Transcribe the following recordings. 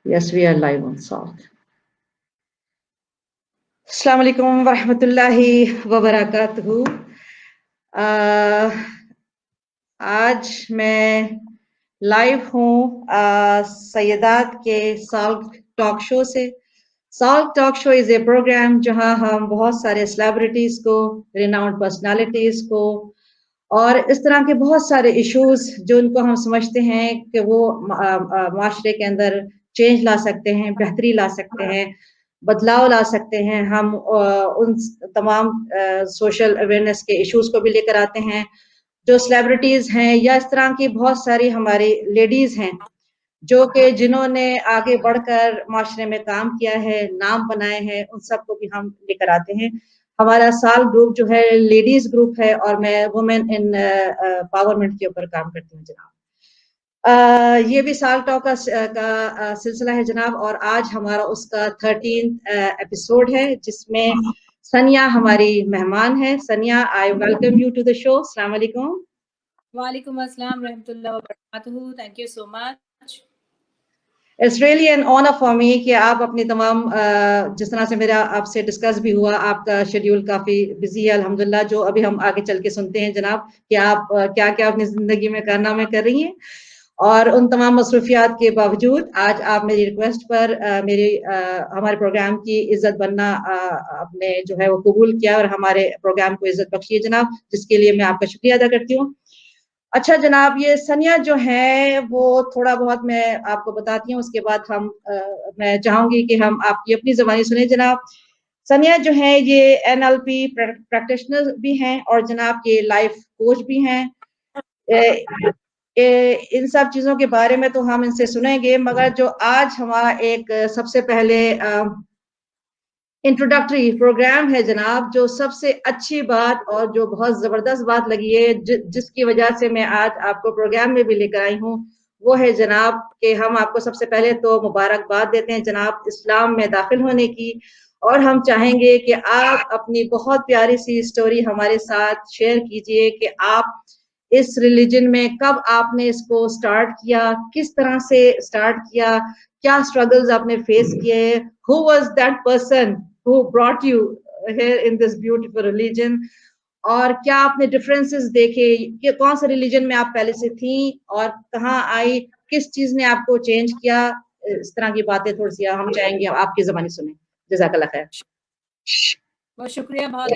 Yes, we are live on South. Assalamu alaikum wa rahmatullahi wa barakatuhu. आज मैं live हूँ सैयदात के साल्क टॉक शो से। साल्क talk show is a programme जहां हम बहुत सारे सेलिब्रिटीज को, रिनाउंड पर्सनालिटीज को और इस तरह के बहुत सारे इश्यूज जो उनको हम समझते हैं कि वो माशरे के अंदर चेंज ला सकते हैं, बेहतरी ला सकते हैं, बदलाव ला सकते हैं। हम उन तमाम सोशल अवेयरनेस के इश्यूज को भी लेकर आते हैं। जो सेलिब्रिटीज हैं या इस तरह की बहुत सारी हमारी लेडीज हैं जो कि जिन्होंने आगे बढ़कर माशरे में काम किया है, नाम बनाए हैं, उन सबको भी हम लेकर आते हैं। हमारा साल ग्रुप जो है लेडीज ग्रुप है और मैं वुमेन इन पावरमेंट के ऊपर काम करती हूँ जनाब। ये भी साल टॉक का सिलसिला है जनाब, और आज हमारा उसका 13th एपिसोड है जिसमें सनिया हमारी मेहमान है। Sania, I welcome you to the show. अस्सलाम वालेकुम। वालेकुम अस्सलाम रहमतुल्लाहि व बरकातहू। Thank you so much. It's really an honour for me कि आप अपनी तमाम जिस तरह से मेरा आपसे डिस्कस भी हुआ, आपका शेड्यूल काफ़ी बिजी है अल्हम्दुलिल्लाह, जो अभी हम आगे चल के सुनते हैं जनाब कि आप क्या क्या अपनी ज़िंदगी में कारनामे कर रही हैं। और उन तमाम मसरूफियात के बावजूद आज आप मेरी रिक्वेस्ट पर हमारे प्रोग्राम की इज्जत बनना आपने जो है वो कबूल किया और हमारे प्रोग्राम को इज्जत बख्शी है जनाब, जिसके लिए मैं आपका शुक्रिया अदा करती हूँ। अच्छा जनाब, ये सनिया जो है वो थोड़ा बहुत मैं आपको बताती हूँ, उसके बाद मैं चाहूंगी कि हम आपकी अपनी ज़बानी सुने जनाब। सनिया जो है ये NLP प्रैक्टिशनर भी हैं और जनाब ये लाइफ कोच भी हैं। इन सब चीज़ों के बारे में तो हम इनसे सुनेंगे, मगर जो आज हमारा एक सबसे पहले इंट्रोडक्टरी प्रोग्राम है जनाब, जो सबसे अच्छी बात और जो बहुत ज़बरदस्त बात लगी है, जिसकी वजह से मैं आज आपको प्रोग्राम में भी लेकर आई हूँ, वो है जनाब कि हम आपको सबसे पहले तो मुबारकबाद देते हैं जनाब इस्लाम में दाखिल होने की। और हम चाहेंगे कि आप अपनी बहुत प्यारी सी स्टोरी हमारे साथ शेयर कीजिए कि आप इस रिलीजन में कब आपने इसको स्टार्ट किया, किस तरह से स्टार्ट किया, क्या स्ट्रगल्स आपने फेस किए, who was that person who brought you here in this beautiful religion, और क्या आपने डिफरेंसेस देखे कि कौन से रिलीजन में आप पहले से थी और कहाँ आई, किस चीज ने आपको चेंज किया। इस तरह की बातें थोड़ी सी हम चाहेंगे आपकी ज़बानी सुने। जज़ाकल्लाह खैर। बहुत शुक्रिया बहुत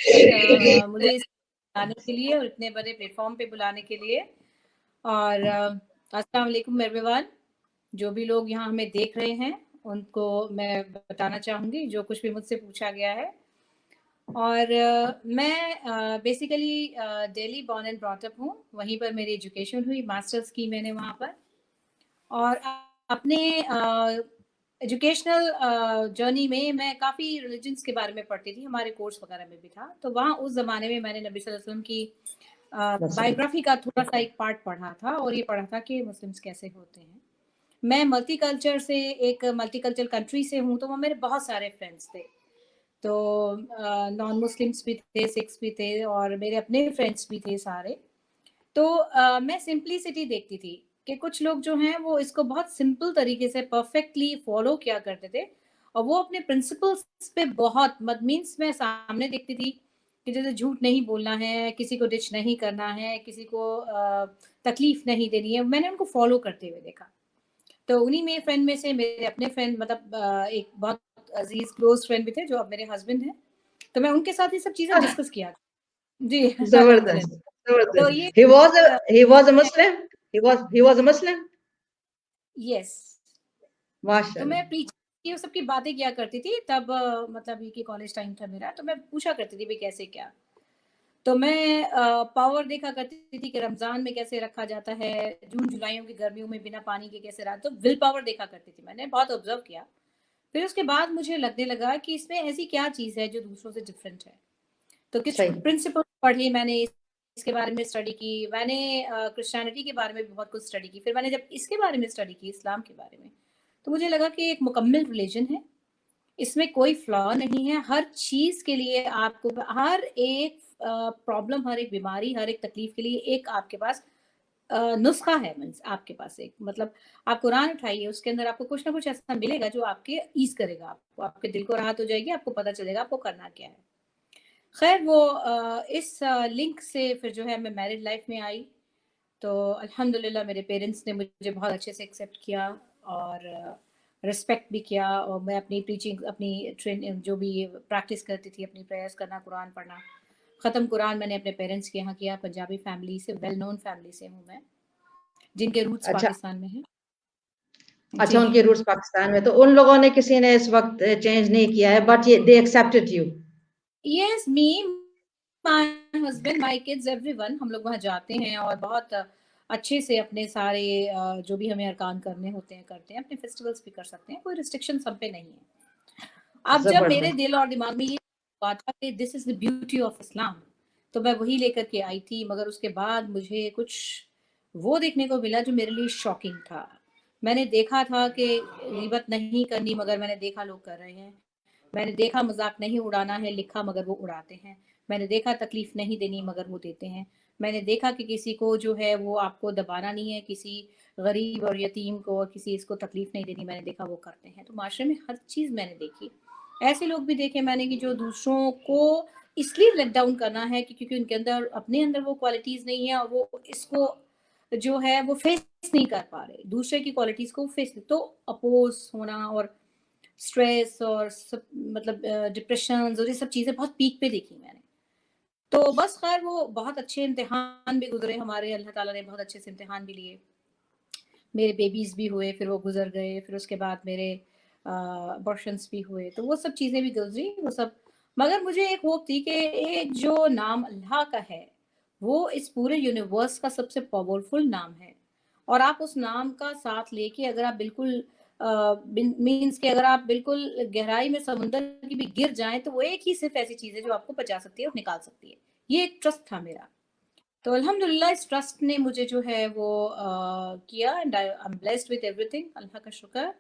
मुझे इस बुलाने के लिए और इतने बड़े प्लेटफॉर्म पे बुलाने के लिए। और अस्सलाम वालेकुम एवरीवन, जो भी लोग यहाँ हमें देख रहे हैं उनको मैं बताना चाहूँगी जो कुछ भी मुझसे पूछा गया है। और मैं basically Delhi born and brought up हूँ, वहीं पर मेरी एजुकेशन हुई, मास्टर्स की मैंने वहाँ पर। और अपने एजुकेशनल जर्नी में मैं काफ़ी रिलीजन्स के बारे में पढ़ती थी, हमारे कोर्स वगैरह में भी था। तो वहाँ उस ज़माने में मैंने नबी सल्लल्लाहु अलैहि वसल्लम की बायोग्राफी का थोड़ा सा एक पार्ट पढ़ा था और ये पढ़ा था कि मुस्लिम्स कैसे होते हैं। मैं मल्टीकल्चर से, एक मल्टीकल्चरल कंट्री से हूँ, तो वहाँ मेरे बहुत सारे फ्रेंड्स थे। तो नॉन मुस्लिम्स भी थे, सिख्स भी थे और मेरे अपने फ्रेंड्स भी थे सारे। तो मैं सिंप्लिसिटी देखती थी कि कुछ लोग जो हैं वो इसको बहुत सिंपल तरीके से परफेक्टली फॉलो किया करते थे और वो अपने प्रिंसिपल्स पे बहुत मीन्स मैं सामने देखती थी कि जैसे झूठ नहीं बोलना है, किसी को डिच नहीं करना है, किसी को तकलीफ नहीं देनी है, मैंने उनको फॉलो करते हुए देखा। तो उन्हीं में फ्रेंड में से मेरे अपने फ्रेंड, मतलब एक बहुत अजीज क्लोज फ्रेंड भी थे जो अब मेरे हस्बैंड हैं, तो मैं उनके साथ ये सब चीजें डिस्कस किया जी। जबरदस्त, तो जबरदस्त। ये he was a Muslim, he was a Muslim। Yes. तो माशाल्लाह। मैं प्रीच ये सब की बातें किया करती थी तब, मतलब ये कि कॉलेज टाइम था मेरा, तो मैं पूछा करती थी भाई कैसे क्या। तो मैं पावर देखा करती थी कि रमजान में कैसे रखा जाता है, जून जुलाइयों की गर्मियों में बिना पानी के कैसे रहा, तो विल पावर देखा करती थी, मैंने बहुत ऑब्जर्व किया। फिर उसके बाद मुझे लगने लगा कि इसमें ऐसी क्या चीज़ है जो दूसरों से डिफरेंट है। तो कुछ प्रिंसिपल पढ़ी मैंने, इसके बारे में स्टडी की मैंने, क्रिश्चियनिटी के बारे में भी बहुत कुछ स्टडी की। फिर मैंने जब इसके बारे में स्टडी की, इस्लाम के बारे में, तो मुझे लगा कि एक मुकम्मल रिलीजन है, इसमें कोई फ्लॉ नहीं है। हर चीज़ के लिए आपको, हर एक प्रॉब्लम, हर एक बीमारी, हर एक तकलीफ के लिए एक आपके पास नुस्खा है, मीन्स आपके पास एक, मतलब आप कुरान उठाइए, उसके अंदर आपको कुछ ना कुछ ऐसा मिलेगा जो आपके ईज करेगा, आपको, आपके दिल को राहत हो जाएगी, आपको पता चलेगा आपको करना क्या है। खैर वो इस लिंक से फिर जो है मैं मैरिड लाइफ में आई, तो अल्हम्दुलिल्लाह मेरे पेरेंट्स ने मुझे बहुत अच्छे से एक्सेप्ट किया और रिस्पेक्ट भी किया, और मैं अपनी टीचिंग, अपनी ट्रेन जो भी प्रैक्टिस करती थी, अपनी प्रेयर्स करना, कुरान पढ़ना, ख़त्म कुरान मैंने अपने पेरेंट्स के यहाँ किया। पंजाबी फैमिली से, वेल नोन फैमिली से हूँ मैं, जिनके रूट्स अच्छा, पाकिस्तान में हैं। अच्छा, जी। उनके रूट्स पाकिस्तान में, तो उन लोगों ने किसी ने इस वक्त चेंज नहीं किया है, बट ये they accepted you. Yes, me, my husband, my kids, everyone, हम लोग वहाँ जाते हैं और बहुत अच्छे से अपने सारे जो भी हमें अरकान करने होते हैं करते हैं, अपने फेस्टिवल्स भी कर सकते हैं, कोई रिस्ट्रिक्शन हम पे नहीं है। अब जब मेरे जबरदस्त। दिल और दिमाग में ये बात था कि this is the beauty of Islam, तो मैं वही लेकर के आई थी, मगर उसके बाद मुझे कुछ वो देखने को मिला जो मेरे लिए शॉकिंग था। मैंने देखा था कि गीबत नहीं करनी, मगर मैंने देखा लोग कर रहे हैं। मैंने देखा मजाक नहीं उड़ाना है लिखा, मगर वो उड़ाते हैं। मैंने देखा तकलीफ नहीं देनी, मगर वो देते हैं। मैंने देखा कि किसी को जो है वो आपको दबाना नहीं है, किसी गरीब और यतीम को और किसी इसको तकलीफ नहीं देनी, मैंने देखा वो करते हैं। तो माशरे में हर चीज़ मैंने देखी। ऐसे लोग भी देखे मैंने कि जो दूसरों को इसलिए लेट डाउन करना है कि क्योंकि उनके अंदर, अपने अंदर वो क्वालिटीज़ नहीं है और वो इसको जो है वो फेस नहीं कर पा रहे, दूसरे की क्वालिटीज़ को फेस, तो अपोज होना और स्ट्रेस और सब, मतलब डिप्रेशन और ये सब चीज़ें बहुत पीक पे देखी मैंने। तो बस खैर वो बहुत अच्छे इम्तिहान भी गुजरे हमारे, अल्लाह ताला ने बहुत अच्छे से इम्तिहान भी लिए। मेरे बेबीज़ भी हुए, फिर वो गुजर गए, फिर उसके बाद मेरे अबॉर्शंस भी हुए, तो वो सब चीज़ें भी गुजरी, वो सब। मगर मुझे एक होप थी कि एक जो नाम अल्लाह का है, वो इस पूरे यूनिवर्स का सबसे पावरफुल नाम है, और आप उस नाम का साथ लेके अगर आप बिल्कुल मीन्स कि अगर आप बिल्कुल गहराई में समुंदर की भी गिर जाएं, तो वो एक ही सिर्फ ऐसी चीज़ है जो आपको बचा सकती है और निकाल सकती है। ये एक ट्रस्ट था मेरा। तो अल्हम्दुलिल्लाह इस ट्रस्ट ने मुझे जो है वो किया, and I am blessed with everything, Allah का शुक्र।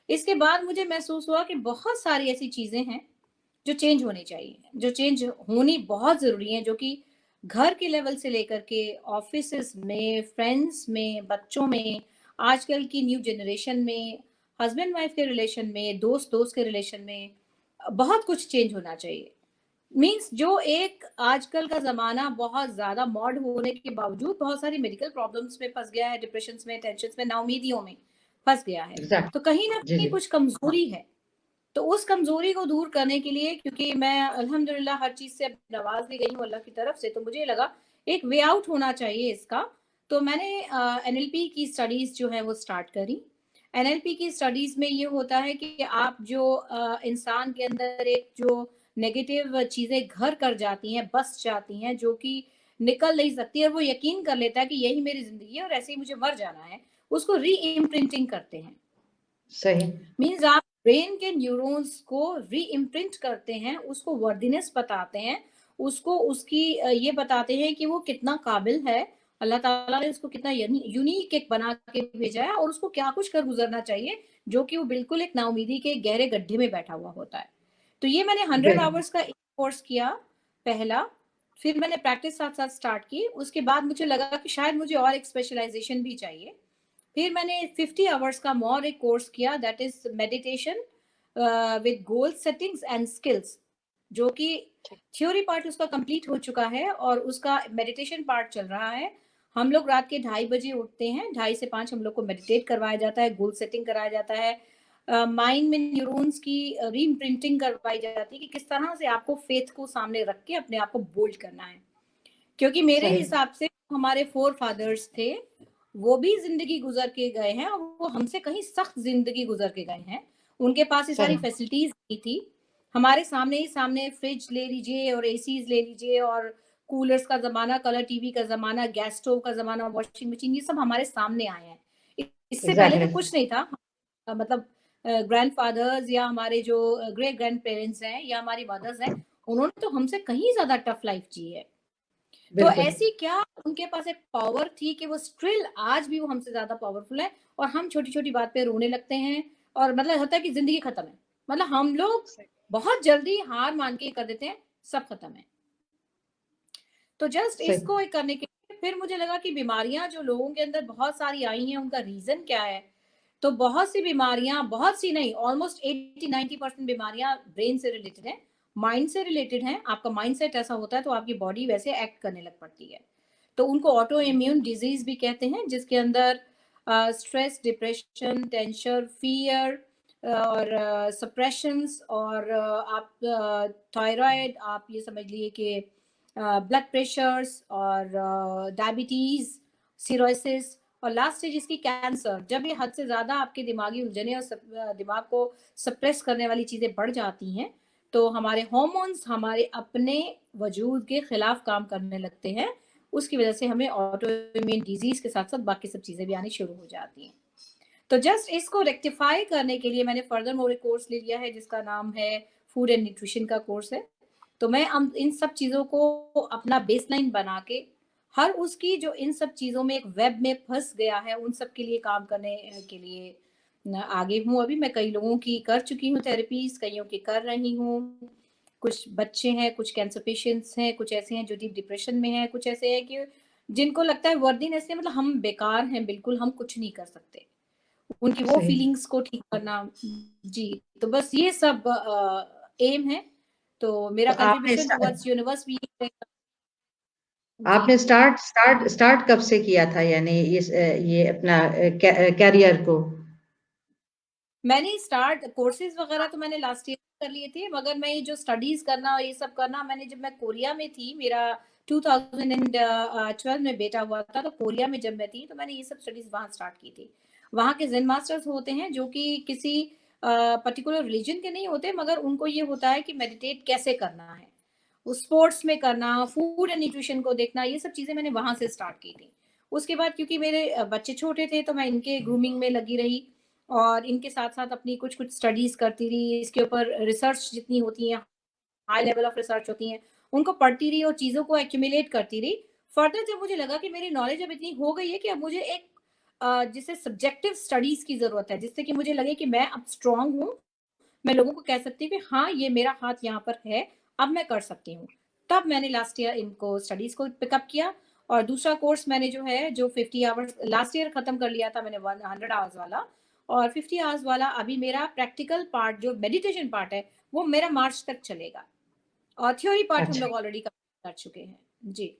इसके बाद मुझे महसूस हुआ कि बहुत सारी ऐसी चीज़ें हैं जो चेंज होनी चाहिए, जो चेंज होनी बहुत ज़रूरी है, जो कि घर के लेवल से लेकर के ऑफिसेस में, फ्रेंड्स में, बच्चों में, आजकल की न्यू जनरेशन में, हस्बैंड वाइफ के रिलेशन में, दोस्त दोस्त के रिलेशन में, बहुत कुछ चेंज होना चाहिए। मीन्स जो एक आजकल का ज़माना बहुत ज़्यादा मॉड होने के बावजूद बहुत सारी मेडिकल प्रॉब्लम्स में फँस गया है, डिप्रेशंस में, टेंशन्स में, नाउमीदियों में फँस गया है। एग्जैक्ट। तो कहीं न जी, कहीं जी। कुछ कमज़ोरी है। तो उस कमज़ोरी को दूर करने के लिए, क्योंकि मैं अल्हम्दुलिल्लाह हर चीज़ से अब नवाज़ भी गई हूँ अल्लाह की तरफ से, तो मुझे लगा एक वे आउट होना चाहिए इसका। तो मैंने एनएलपी की स्टडीज़ जो है वो स्टार्ट करी। एनएलपी की स्टडीज़ में ये होता है कि आप जो इंसान के अंदर एक जो नेगेटिव चीज़ें घर कर जाती हैं, बस जाती हैं, जो कि निकल नहीं सकती, और वो यकीन कर लेता है कि यही मेरी ज़िंदगी है और ऐसे ही मुझे मर जाना है, उसको री-इम्प्रिंटिंग करते हैं। सही। मीन्स आप ब्रेन के न्यूरॉन्स को री इम्प्रिंट करते हैं, उसको वर्दीनेस बताते हैं, उसको उसकी ये बताते हैं कि वो कितना काबिल है, अल्लाह ताला ने उसको कितना यूनिक एक बना के भेजा है, और उसको क्या कुछ कर गुजरना चाहिए, जो कि वो बिल्कुल एक नाउमीदी के गहरे गड्ढे में बैठा हुआ होता है। तो ये मैंने 100 बिल्कुल। आवर्स का एक कोर्स किया पहला, फिर मैंने प्रैक्टिस साथ साथ स्टार्ट की, उसके बाद मुझे लगा कि शायद मुझे और एक स्पेशलाइजेशन भी चाहिए। फिर मैंने 50 आवर्स का मोर एक कोर्स किया, that is meditation with goal settings and skills, जो कि थ्योरी पार्ट उसका कंप्लीट हो चुका है और उसका मेडिटेशन पार्ट चल रहा है। हम लोग रात के 2:30 बजे उठते हैं, 2:30 से 5 हम लोग को मेडिटेट करवाया जाता है, गोल सेटिंग कराया जाता है, माइंड में न्यूरॉन्स की री इम्प्रिंटिंग करवाई जाती है कि किस तरह से आपको फेथ को सामने रख के अपने आप को बोल्ड करना है। क्योंकि मेरे सही। हिसाब से हमारे फोर फादर्स थे, वो भी जिंदगी गुजर के गए हैं और वो हमसे कहीं सख्त जिंदगी गुजर के गए हैं। उनके पास ये सारी सही। फैसिलिटीज नहीं थी। हमारे सामने ही सामने फ्रिज ले लीजिए और एसीज ले लीजिए और कूलर्स का जमाना, कलर टीवी का जमाना, गैस स्टोव का जमाना, वॉशिंग मशीन, ये सब हमारे सामने आए हैं। इससे पहले तो एग्जैक्टली। कुछ नहीं था। मतलब ग्रैंडफादर्स या हमारे जो ग्रेट ग्रैंड पेरेंट्स हैं या हमारी मदर्स हैं, उन्होंने तो हमसे कहीं ज्यादा टफ लाइफ जी है। तो बिल्कुल। ऐसी क्या उनके पास एक पावर थी कि वो स्टिल आज भी वो हमसे ज्यादा पावरफुल है, और हम छोटी छोटी बात पे रोने लगते हैं, और मतलब होता है कि जिंदगी खत्म है, मतलब हम लोग बहुत जल्दी हार मान के कर देते हैं, सब खत्म है। तो जस्ट सही। इसको एक करने के लिए फिर मुझे लगा कि बीमारियां जो लोगों के अंदर बहुत सारी आई हैं उनका रीजन क्या है। तो बहुत सी बीमारियां, बहुत सी नहीं, ऑलमोस्ट 80-90% बीमारियां ब्रेन से रिलेटेड है, माइंड से रिलेटेड है। आपका माइंड सेट ऐसा होता है तो आपकी बॉडी वैसे एक्ट करने लग पड़ती है। तो उनको ऑटो इम्यून डिजीज भी कहते हैं, जिसके अंदर स्ट्रेस, डिप्रेशन, टेंशन, फियर और सप्रेशंस और आप थायराइड, आप ये समझ लिए कि ब्लड प्रेशर्स और डायबिटीज, सिरोसिस, और लास्ट स्टेज इसकी कैंसर। जब ये हद से ज्यादा आपके दिमागी उलझने और दिमाग को सप्रेस करने वाली चीजें बढ़ जाती हैं, तो हमारे हार्मोन्स हमारे अपने वजूद के खिलाफ काम करने लगते हैं। उसकी वजह से हमें ऑटो इम्यून डिजीज के साथ साथ बाकी सब चीजें भी आनी शुरू हो जाती हैं। तो जस्ट इसको रेक्टिफाई करने के लिए मैंने फर्दर मोर कोर्स ले लिया है, जिसका नाम है फूड एंड न्यूट्रिशन का कोर्स है। तो मैं इन सब चीजों को अपना बेसलाइन बना के, हर उसकी जो इन सब चीजों में एक वेब में फंस गया है, उन सब के लिए काम करने के लिए आगे हूँ। अभी मैं कई लोगों की कर चुकी हूँ थेरेपीज, कईयों की कर रही हूँ। कुछ बच्चे हैं, कुछ कैंसर पेशेंट्स हैं, कुछ ऐसे हैं जो डीप डिप्रेशन में हैं, कुछ ऐसे हैं कि जिनको लगता है वर्दीनेस से मतलब हम बेकार हैं, बिल्कुल हम कुछ नहीं कर सकते, उनकी वो सही। फीलिंग्स को ठीक करना। जी, तो बस ये सब एम है। तो मेरा तो कंट्रीब्यूशन टुवर्ड्स यूनिवर्स भी है। जी, आपने स्टार्ट स्टार्ट स्टार्ट कब से किया था, यानी ये अपना कैरियर को? मैंने स्टार्ट कोर्सेज वगैरह तो मैंने लास्ट ईयर कर लिए थे, मगर मैं ये जो स्टडीज करना और ये सब करना, मैंने जब मैं कोरिया में थी, मेरा 2012 में बेटा हुआ था, तो कोरिया में जब मैं थी तो मैंने ये सब स्टडीज वहाँ स्टार्ट की थी। वहाँ के जेन मास्टर्स होते हैं जो कि किसी पर्टिकुलर रिलीजन के नहीं होते, मगर उनको ये होता है कि मेडिटेट कैसे करना है, स्पोर्ट्स में करना, फूड एंड न्यूट्रिशन को देखना, ये सब चीजें मैंने वहां से स्टार्ट की थी। उसके बाद क्योंकि मेरे बच्चे छोटे थे तो मैं इनके ग्रूमिंग में लगी रही, और इनके साथ साथ अपनी कुछ कुछ स्टडीज करती रही, इसके ऊपर रिसर्च जितनी होती है, हाई लेवल ऑफ रिसर्च होती हैं, उनको पढ़ती रही और चीज़ों को एक्यूमुलेट करती रही। फर्दर जब मुझे लगा कि मेरी नॉलेज अब इतनी हो गई है कि अब मुझे एक जिसे सब्जेक्टिव स्टडीज की जरूरत है, जिससे कि मुझे लगे कि मैं अब स्ट्रांग हूँ, मैं लोगों को कह सकती हूँ कि हाँ ये मेरा हाथ यहाँ पर है, अब मैं कर सकती हूँ। तब मैंने लास्ट ईयर इनको स्टडीज को पिकअप किया, और दूसरा कोर्स मैंने जो है जो 50 आवर्स लास्ट ईयर खत्म कर लिया था मैंने, 100 आवर्स वाला, और 50 आवर्स वाला अभी मेरा प्रैक्टिकल पार्ट जो मेडिटेशन पार्ट है वो मेरा मार्च तक चलेगा, और थ्योरी पार्ट हम अच्छा। लोग ऑलरेडी कर चुके हैं। जी,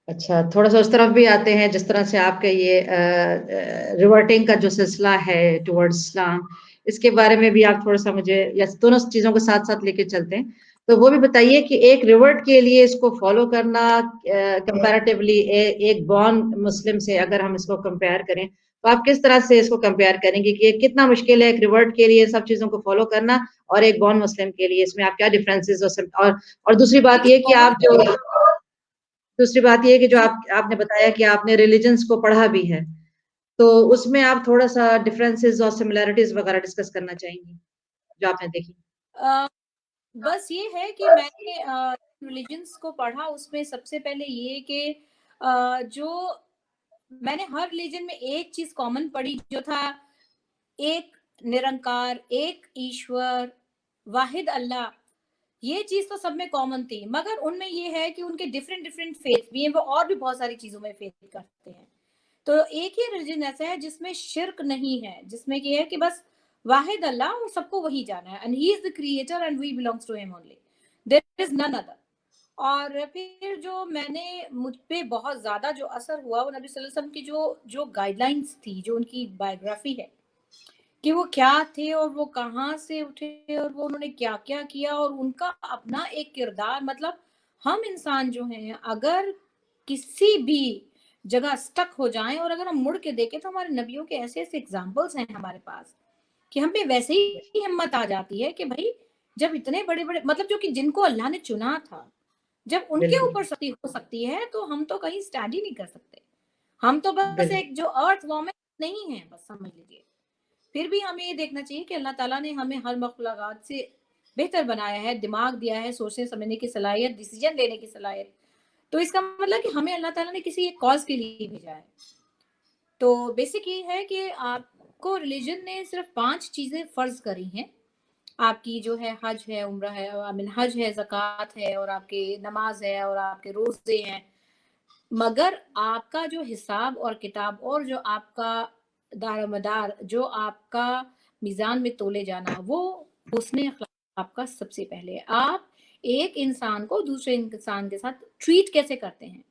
अच्छा, थोड़ा सा उस तरफ भी आते हैं, जिस तरह से आपका ये रिवर्टिंग का जो सिलसिला है टुवर्ड्स इस्लाम, इसके बारे में भी आप थोड़ा सा मुझे, या दोनों चीजों को साथ साथ लेके चलते हैं, तो वो भी बताइए कि एक रिवर्ट के लिए इसको फॉलो करना कंपैरेटिवली एक बॉर्न मुस्लिम से अगर हम इसको कंपेयर करें, तो आप किस तरह से इसको कंपेयर करेंगे कि ये कितना मुश्किल है एक रिवर्ट के लिए सब चीजों को फॉलो करना, और एक बॉर्न मुस्लिम के लिए इसमें आप क्या डिफरेंसेस, और दूसरी बात देखिए ये कि कॉमन, आप जो, दूसरी बात ये है कि जो जी, आपने बताया कि आपने रिलीजन्स को पढ़ा भी है, तो उसमें आप थोड़ा सा डिफरेंसेस और सिमिलैरिटीज वगैरह डिस्कस करना चाहेंगी जो आपने देखी? बस ये है कि मैंने रिलीजन्स को पढ़ा, उसमें सबसे पहले ये कि जो मैंने हर रिलीजन में एक चीज कॉमन पढ़ी जो था, एक निरंकार, एक ईश्वर, वाहिद अल्लाह। ये चीज तो सब में कॉमन थी, मगर उनमें ये है कि उनके डिफरेंट डिफरेंट फेथ भी हैं, वो और भी बहुत सारी चीजों में फेथ करते हैं। तो एक ही रिलीजन ऐसा है जिसमें शिर्क नहीं है, जिसमें ये है कि बस वाहिद अल्लाह और सबको वही जाना है, and he is the creator and we belongs to him only, there is none other. और फिर जो मैंने, मुझ पे बहुत ज्यादा जो असर हुआ वो नबी सल्लल्लाहु अलैहि वसल्लम की जो जो गाइडलाइंस थी, जो उनकी बायोग्राफी है कि वो क्या थे और वो कहाँ से उठे और वो उन्होंने क्या क्या किया, और उनका अपना एक किरदार, मतलब हम इंसान जो हैं अगर किसी भी जगह स्टक हो जाएं और अगर हम मुड़ के देखें तो हमारे नबियों के ऐसे ऐसे एग्जाम्पल्स हैं हमारे पास कि हम पे वैसे ही हिम्मत आ जाती है कि भाई जब इतने बड़े बड़े, मतलब जो कि जिनको अल्लाह ने चुना था, जब उनके बिल्कुल। ऊपर शक्ति हो सकती है तो हम तो कहीं स्टैंड ही नहीं कर सकते। हम तो बस बिल्कुल। एक जो अर्थ वॉर्म नहीं है, बस समझ लीजिए। फिर भी हमें ये देखना चाहिए कि अल्लाह ताला ने हमें हर मखलूक़ात से बेहतर बनाया है, दिमाग दिया है, सोचने समझने की सलाहियत, डिसीजन लेने की सलाहियत। तो इसका मतलब कि हमें अल्लाह ताला ने किसी एक कॉज के लिए भेजा है। तो बेसिक ये है कि आपको रिलीजन ने सिर्फ 5 चीजें फर्ज करी हैं। आपकी जो है हज है, उम्रा है, आई मीन हज है, ज़कात है, और आपके नमाज है, और आपके रोजे हैं। मगर आपका जो हिसाब और किताब और जो आपका दारोमदार, जो आपका मीज़ान में तोले जाना, वो हुस्न अखलाक आपका सबसे पहले है। आप एक इंसान को दूसरे इंसान के साथ ट्रीट कैसे करते हैं?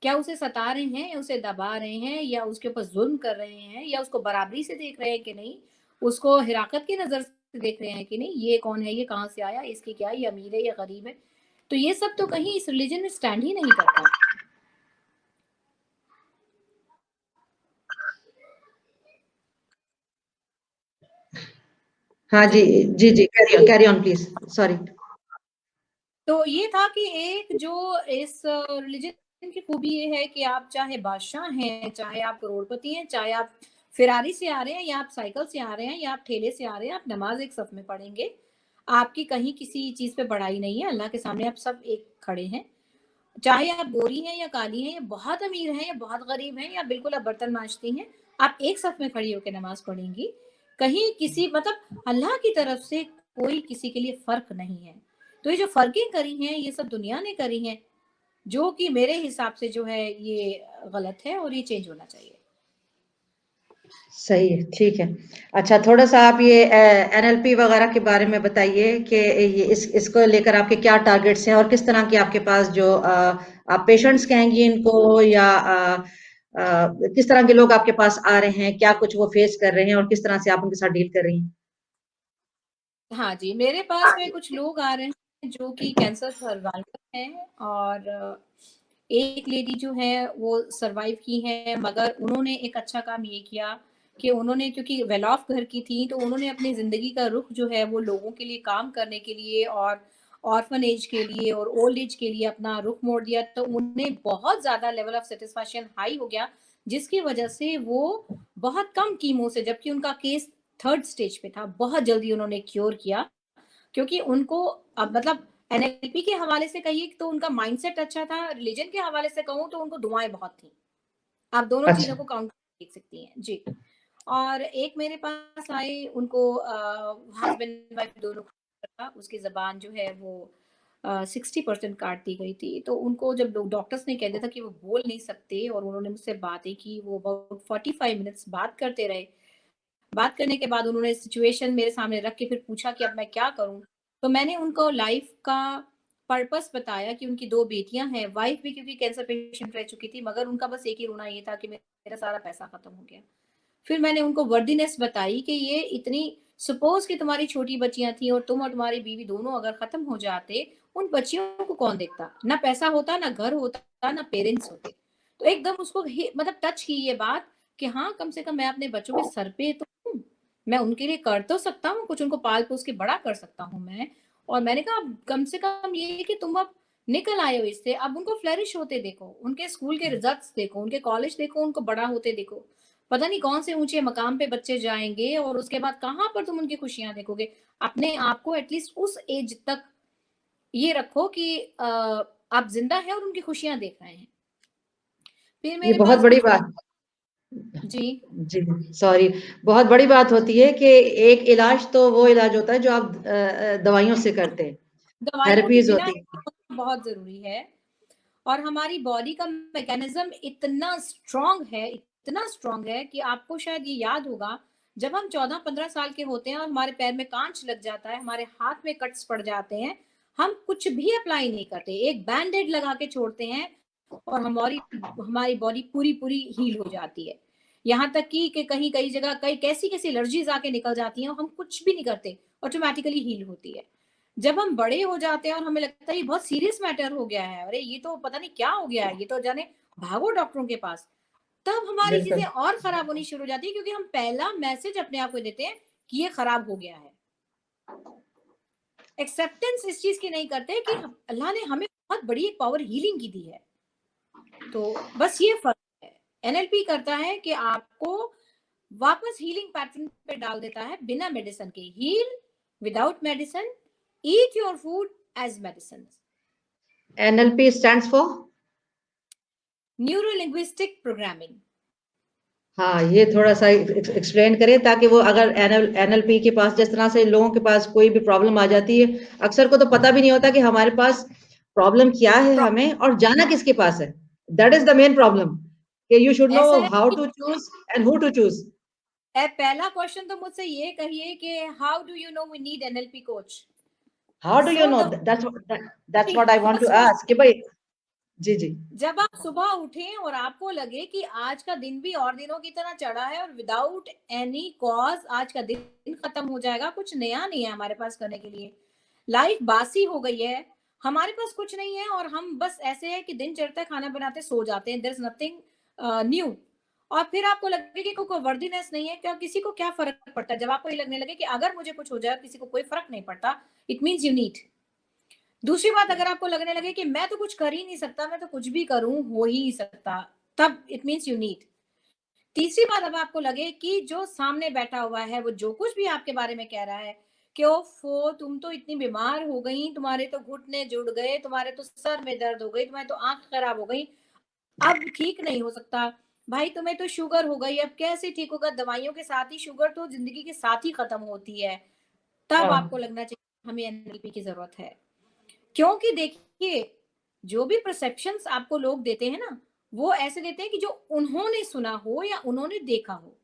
क्या उसे सता रहे हैं या उसे दबा रहे हैं या उसके ऊपर ज़ुल्म कर रहे हैं या उसको बराबरी से देख रहे हैं कि नहीं? उसको हिराकत की नज़र से देख रहे हैं कि नहीं? ये कौन है? ये कहाँ से आया? इसकी क्या है? ये अमीर है या गरीब है? तो ये सब तो कहीं इस रिलिजन में स्टैंड ही नहीं करता। हाँ जी, जी। जी, जी, कैरी ऑन प्लीज़, सॉरी। तो ये था कि एक जो इस रिलीजन की खूबी ये है कि आप चाहे बादशाह हैं, चाहे आप करोड़पति हैं, चाहे आप फ़ेरारी से आ रहे हैं या आप साइकिल से आ रहे हैं या आप ठेले से आ रहे हैं, आप नमाज़ एक सफ़ में पढ़ेंगे। आपकी कहीं किसी चीज़ पे बड़ाई नहीं है, अल्लाह के सामने आप सब एक खड़े हैं। चाहे आप गोरी हैं या काली हैं या बहुत अमीर हैं या बहुत गरीब हैं या बिल्कुल आप बर्तन मांजती हैं, आप एक सफ़ में खड़ी होके नमाज़ पढ़ेंगी। कहीं किसी मतलब अल्लाह की तरफ से कोई किसी के लिए फ़र्क नहीं है। तो ये जो फ़र्कें करी हैं, ये सब दुनिया ने करी हैं, जो कि मेरे हिसाब से जो है ये गलत है और ये चेंज होना चाहिए। सही है, ठीक है। अच्छा, थोड़ा-सा आप ये एनएलपी वगैरह के बारे में बताइए कि ये इसको लेकर आपके क्या टारगेट्स हैं और किस तरह के आपके पास जो आप पेशेंट्स कहेंगी इनको या किस तरह के लोग आपके पास आ रहे हैं? क्या कुछ वो फेस कर रहे हैं और किस तरह से आप उनके साथ डील कर रही हैं? हाँ जी, मेरे पास में कुछ लोग आ रहे हैं जो कि कैंसर सर्वाइवर हैं और एक लेडी जो है वो सर्वाइव की है, मगर उन्होंने एक अच्छा काम ये किया कि उन्होंने क्योंकि वेल ऑफ घर की थी, तो उन्होंने अपनी ज़िंदगी का रुख जो है वो लोगों के लिए काम करने के लिए और ऑर्फनेज के लिए और ओल्ड एज के लिए अपना रुख मोड़ दिया। तो उन्हें बहुत ज़्यादा लेवल ऑफ सैटिस्फैक्शन हाई हो गया, जिसकी वजह से वो बहुत कम कीमो से, जबकि उनका केस 3rd स्टेज पे था, बहुत जल्दी उन्होंने क्योर किया। क्योंकि उनको अब मतलब एनएलपी के हवाले से कहिए तो उनका माइंडसेट अच्छा था, रिलीजन के हवाले से कहूँ तो उनको दुआएँ बहुत थी। आप दोनों अच्छा, चीज़ों को काउंट देख सकती हैं। जी। और एक मेरे पास आए उनको हस्बैंड वाइफ दोनों था, उसकी ज़बान जो है वो 60% काट दी गई थी। तो उनको जब लोग डॉक्टर्स ने कह दिया था कि वो बोल नहीं सकते और उन्होंने मुझसे बातें की, वो अबाउट 45 मिनट्स बात करते रहे। बात करने के बाद उन्होंने सिचुएशन मेरे सामने रख के फिर पूछा कि अब मैं क्या करूँ? तो मैंने उनको लाइफ़ का पर्पस बताया कि उनकी 2 बेटियाँ हैं, वाइफ़ भी क्योंकि कैंसर पेशेंट रह चुकी थी, मगर उनका बस एक ही रोना ये था कि मेरा सारा पैसा खत्म हो गया। फिर मैंने उनको वर्दीनेस बताई कि ये इतनी सपोज़ कि तुम्हारी छोटी बच्चियाँ थी और तुम और तुम्हारी बीवी दोनों अगर खत्म हो जाते, उन बच्चियों को कौन देखता? ना पैसा होता, ना घर होता, ना पेरेंट्स होते। तो एकदम उसको मतलब टच की ये बात कि हाँ, कम से कम मैं अपने बच्चों के सर पे तो हूँ। मैं उनके लिए कर तो सकता हूँ, कुछ उनको पाल-पोस के बड़ा कर सकता हूँ मैं। और मैंने कहा कम से कम ये है कि तुम अब निकल आए हो इससे, अब उनको फ्लरिश होते देखो, उनके स्कूल के रिजल्ट्स देखो, उनके कॉलेज देखो, उनको बड़ा होते देखो। पता नहीं कौन से ऊँचे मकाम पे बच्चे जाएँगे और उसके बाद कहाँ पर तुम उनकी खुशियाँ देखोगे। अपने आप को एटलीस्ट उस एज तक ये रखो कि आप ज़िंदा हैं और उनकी खुशियाँ देख रहे हैं। फिर ये मेरे बहुत पास बड़ी कुछ बात। जी, जी, सॉरी, बहुत बड़ी बात होती है कि एक इलाज तो वो इलाज होता है जो आप दवाइयों से करते हैं, दवाइयों के थेरेपीज़ बिना होती हैं। healing होना बहुत ज़रूरी है और हमारी बॉडी का मैकेनिज़्म इतना स्ट्रॉन्ग है कि आपको शायद ये याद होगा, जब हम 14-15 साल के होते हैं और हमारे पैर में काँच लग जाता है, हमारे हाथ में कट्स पड़ जाते हैं, हम कुछ भी अप्लाई नहीं करते, एक बैंडेड लगा के छोड़ते हैं और हमारी हमारी बॉडी पूरी-पूरी हील हो जाती है। यहाँ तक कि कहीं कई जगह कई कैसी-कैसी एलर्जीज़ आके निकल जाती हैं और हम कुछ भी नहीं करते, ऑटोमैटिकली हील होती है। जब हम बड़े हो जाते हैं और हमें लगता है ये बहुत सीरियस मैटर हो गया है, अरे ये तो पता नहीं क्या हो गया है, ये तो जाने भागो डॉक्टरों के पास। तब हमारी चीज़ें बिल्कुल, और खराब होनी शुरू हो जाती है क्योंकि हम पहला मैसेज अपने आप को देते हैं कि ये खराब हो गया है। एक्सेप्टेंस इस चीज़ की नहीं करते कि अल्लाह ने हमें बहुत बड़ी एक पावर हीलिंग की दी है। तो बस ये फ़र्क है। एनएलपी करता है कि आपको वापस हीलिंग पैटर्न पे डाल देता है बिना मेडिसिन के। Heal without medicine, eat your food as medicine. NLP stands for? Neuro linguistic programming. हाँ, ये थोड़ा-सा एक्सप्लेन करें ताकि वो अगर एनएलपी के पास जिस तरह से लोगों के पास कोई भी प्रॉब्लम आ जाती है, अक्सर को तो पता भी नहीं होता कि हमारे पास प्रॉब्लम क्या है हमें और जाना किसके पास है। That is the main problem. कि you should ऐसा know है how कि to choose and who to choose. पहला क्वेश्चन तो मुझसे ये कहिए कि how do you know we need NLP coach? How do you so know? The That's what I want to first ask. कि क्वेश्चन, भाई, जी जी, जब आप सुबह उठें और आपको लगे कि आज का दिन भी और दिनों की तरह चढ़ा है और विदाउट एनी कॉज आज का दिन खत्म हो जाएगा, कुछ नया नहीं है हमारे पास करने के लिए, लाइफ बासी हो गई है, हमारे पास कुछ नहीं है और हम बस ऐसे है कि दिन चढ़ता है, खाना बनाते सो जाते हैं, देयर इज नथिंग न्यू। और फिर आपको लगे कि कोई वर्दीनेस नहीं है, क्या किसी को क्या फर्क पड़ता है? जब आपको ये लगने लगे कि अगर मुझे कुछ हो जाए किसी को कोई फर्क नहीं पड़ता, इट मीन्स यू नीड। दूसरी बात, अगर आपको लगने लगे कि मैं तो कुछ कर ही नहीं सकता, मैं तो कुछ भी करूं हो ही नहीं सकता, तब इट मीन्स यू नीड। तीसरी बात, अब आपको लगे कि जो सामने बैठा हुआ है वो जो कुछ भी आपके बारे में कह रहा है कि ओफो तुम तो इतनी बीमार हो गई, तुम्हारे तो घुटने जुड़ गए, तुम्हारे तो सर में दर्द हो गई, तुम्हारे तो आंख खराब हो गई, अब ठीक नहीं हो सकता, भाई तुम्हें तो शुगर हो गई, अब कैसे ठीक होगा, दवाइयों के साथ ही शुगर तो जिंदगी के साथ ही खत्म होती है, तब हाँ, आपको लगना चाहिए हमें एनएलपी की जरूरत है। क्योंकि देखिए, जो भी परसेप्शंस आपको लोग देते हैं ना, वो ऐसे देते हैं कि जो उन्होंने सुना हो या उन्होंने देखा हो,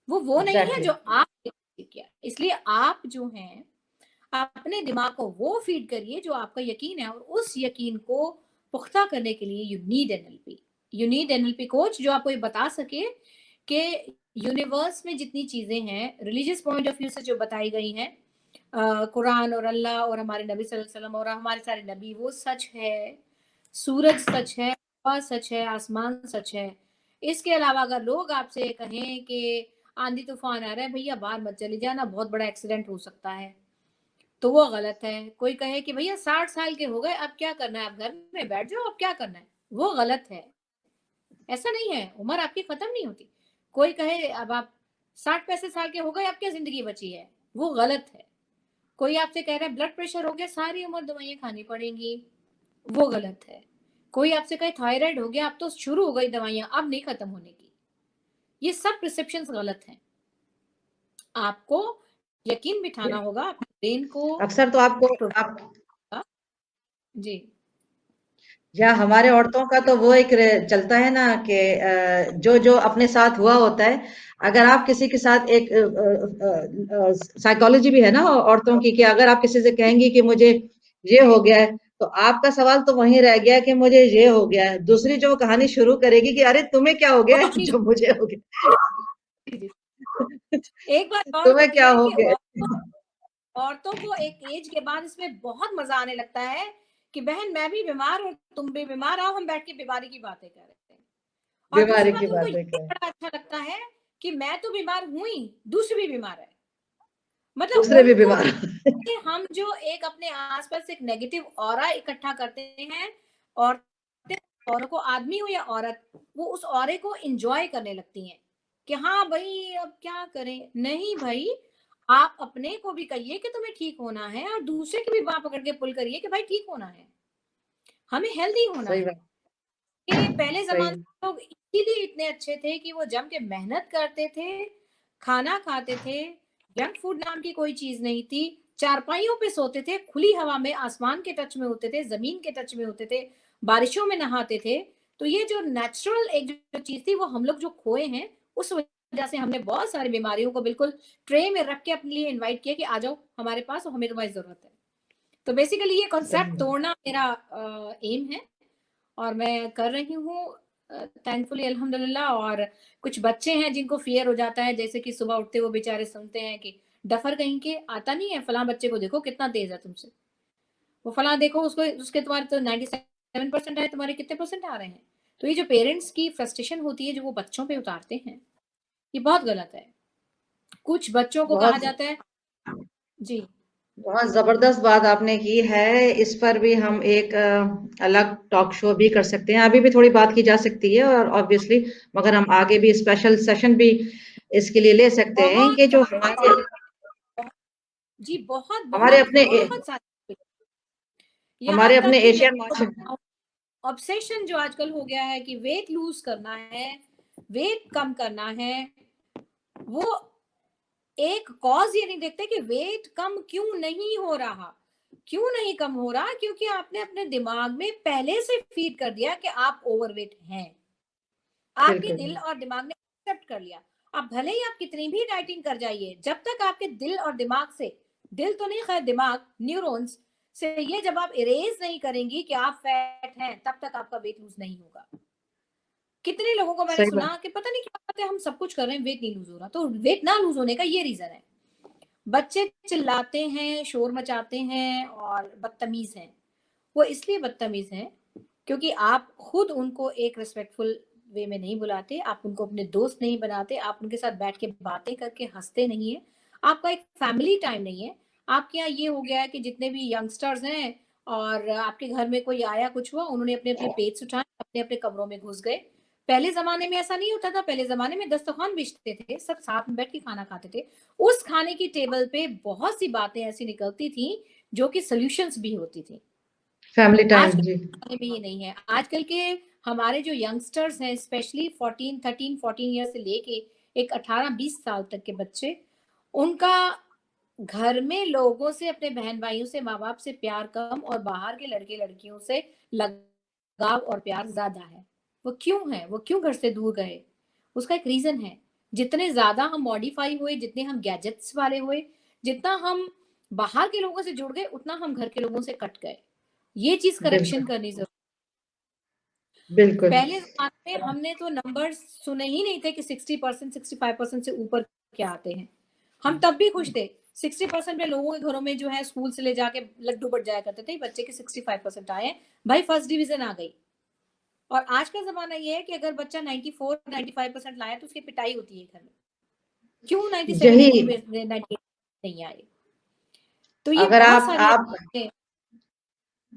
वो नहीं है जो exactly. आपने किया। इसलिए आप जो हैं, अपने दिमाग को वो फीड करिए जो आपका यकीन है, और उस यकीन को पुख्ता करने के लिए you need NLP. You need NLP coach जो आपको ये बता सके कि यूनिवर्स में जितनी चीजें हैं, रिलीजियस पॉइंट ऑफ व्यू से जो बताई गई हैं, कुरान और अल्लाह और हमारे नबी सल्लल्लाहु अलैहि वसल्लम और हमारे सारे नबी, वो सच है, सूरज सच है, हवा सच है, आसमान सच है। इसके अलावा अगर लोग आपसे कहें कि आंधी तूफान आ रहा है, भैया बाहर मत चली जाना, बहुत बड़ा एक्सीडेंट हो सकता है, तो वो गलत है। कोई कहे कि भैया 60 साल के हो गए, अब क्या करना है, आप घर में बैठ जाओ, अब क्या करना है, वो गलत है। ऐसा नहीं है, उम्र आपकी खत्म नहीं होती। कोई कहे अब आप 60-65 साल के हो गए, अब क्या जिंदगी बची है, वो गलत है। कोई आपसे कह रहा है ब्लड प्रेशर हो गया, सारी उम्र दवाइयां खानी पड़ेंगी, वो गलत है। कोई आपसे कहे थायराइड हो गया, अब तो शुरू हो गई दवाइयां, अब नहीं खत्म होने की, ये सब प्रिस्क्रिप्शन गलत हैं। आपको यकीन बिठाना होगा अपने ब्रेन को। अक्सर तो आपको आप जी या हमारे औरतों का तो वो एक चलता है ना कि जो जो अपने साथ हुआ होता है, अगर आप किसी के साथ एक साइकोलॉजी भी है ना औरतों की, कि अगर आप किसी से कहेंगी कि मुझे ये हो गया है, तो आपका सवाल तो वहीं रह गया कि मुझे ये हो गया है, दूसरी जो कहानी शुरू करेगी कि अरे तुम्हें क्या हो वो गया है अपनी जो मुझे हो गया। एक बात और तुम्हें होती क्या है हो कि गया। औरतों को एक एज के बाद इसमें बहुत मजा आने लगता है कि बहन मैं भी बीमार और तुम भी बीमार, आओ हम बैठ के बीमारी की बातें कर रहे हैं। और दूसरी बीमारी की बात, उनको बात ये है, बड़ा अच्छा लगता है कि मैं तो बीमार हुई, दूसरी भी बीमार है। मतलब दूसरे भी उनको बीमार। कि हम जो एक अपने आसपास एक नेगेटिव ऑरा इकट्ठा करते हैं, और औरों को, आदमी हो या औरत, वो उस औरे को एंजॉय करने लगती हैं कि हाँ भाई अब क्या करें। नहीं भाई, आप अपने को भी कहिए कि तुम्हें ठीक होना है, और दूसरे की भी बात पकड़ के पुल करिए कि भाई ठीक होना है, हमें हेल्दी होना सही है। बात, कि पहले सही। जमाने में लोग इसीलिए इतने अच्छे थे कि वो जम के मेहनत करते थे, खाना खाते थे, जंक फूड नाम की कोई चीज नहीं थी, चारपाइयों पे सोते थे, खुली हवा में, आसमान के टच में होते थे, जमीन के टच में होते थे, बारिशों में नहाते थे। तो ये जो नेचुरल एक जो चीज थी वो हम लोग जो खोए हैं, उस वजह से हमने बहुत सारी बीमारियों को बिल्कुल ट्रे में रख के अपने लिए इनवाइट किया कि आ जाओ हमारे पास और हमें तुम्हारी जरूरत है। तो बेसिकली ये सही कॉन्सेप्ट है। तोड़ना मेरा एम है, और मैं कर रही हूँ थैंकफुली अल्हम्दुलिल्लाह। और कुछ बच्चे हैं जिनको फियर हो जाता है, जैसे कि सुबह उठते वो बेचारे सुनते हैं कि डफर कहीं के आता नहीं है, फलां बच्चे को देखो कितना तेज है तुमसे, वो फलां देखो उसको, उसके तुम्हारे तो 97% आए, तुम्हारे कितने परसेंट आ रहे हैं। तो ये जो पेरेंट्स की फ्रस्ट्रेशन होती है जो वो बच्चों पे उतारते हैं, ये बहुत गलत है। कुछ बच्चों को कहा बहुत जाता है जी बहुत जबरदस्त बात आपने की है। इस पर भी हम एक अलग टॉक शो भी कर सकते हैं, अभी भी थोड़ी बात की जा सकती है और ऑब्वियसली, मगर हम आगे भी स्पेशल सेशन भी इसके लिए ले सकते हैं बहुत कि जो सारे जी बहुत हमारे बहुत अपने बहुत सारे, यहाँ हमारे तक अपने कि मैं एशियन मार्शल। ऑब्सेशन जो आजकल हो गया है कि वेट लूज करना है, वेट कम करना है, वो एक कॉज ये नहीं देखते कि वेट कम क्यों नहीं हो रहा, क्यों नहीं कम हो रहा? क्योंकि आपने अपने दिमाग में पहले से फीड कर दिया कि आप ओवरवेट हैं। आपके दिल और दिमाग ने एक्सेप्ट कर लिया। अब भले ही आप कितनी भी डाइटिंग कर जाइए, जब तक आपके दिल और दिमाग से, दिल तो नहीं खैर दिमाग, न्यूरॉन्स से ये जब आप इरेज नहीं करेंगी कि आप फैट हैं, तब तक आपका वेट लूज नहीं होगा। कितने लोगों को मैंने सुना कि पता नहीं क्या बात है, हम सब कुछ कर रहे हैं, वेट नहीं लूज हो रहा। तो वेट ना लूज होने का ये रीजन है, बच्चे चिल्लाते हैं, शोर मचाते हैं और बदतमीज हैं। वो इसलिए बदतमीज हैं क्योंकि आप खुद उनको एक रिस्पेक्टफुल वे में नहीं बुलाते, आप उनको अपने दोस्त नहीं बनाते, आप उनके साथ बैठ के बातें करके हंसते नहीं है, आपका एक फैमिली टाइम नहीं है। आपके यहाँ ये हो गया है कि जितने भी यंगस्टर्स हैं और आपके घर में कोई आया, कुछ हुआ, उन्होंने अपने अपने पेट्स उठाए, अपने अपने कमरों में घुस गए। पहले जमाने में ऐसा नहीं होता था। पहले जमाने में दस्तरखान बिछते थे, सब साथ में बैठ के खाना खाते थे। उस खाने की टेबल पे बहुत सी बातें ऐसी निकलती थी जो कि सोल्यूशंस भी होती थी। फैमिली टाइम आजकल जी में ये नहीं है। आजकल के हमारे जो यंगस्टर्स हैं, स्पेशली 14 ईयर से लेके एक 18-20 साल तक के बच्चे, उनका घर में लोगों से, अपने बहन भाइयों से, माँ बाप से प्यार कम और बाहर के लड़के लड़कियों से लगाव और प्यार ज्यादा है। वो क्यों है? वो क्यों घर से दूर गए? उसका एक रीजन है। जितने ज्यादा हम मॉडिफाई हुए, जितने हम गैजेट्स वाले हुए, जितना हम बाहर के लोगों से जुड़ गए, उतना हम घर के लोगों से कट गए। ये चीज करेक्शन करनी जरूरी। बिल्कुल पहले जमाने में हमने तो नंबर सुने ही नहीं थे कि 60%, 65% से ऊपर क्या आते हैं। हम तब भी खुश थे। 60% में लोगों के घरों में जो है स्कूल से ले जाके लड्डू बढ़ जाया करते थे, बच्चे के 65% आए, भाई फर्स्ट डिवीजन आ गई। और आज का जमाना ये है कि अगर बच्चा 94, 95% लाया तो उसकी पिटाई होती है घर में। क्यों 97, यही 98 नहीं आए? तो ये अगर बहुत आप सारी आप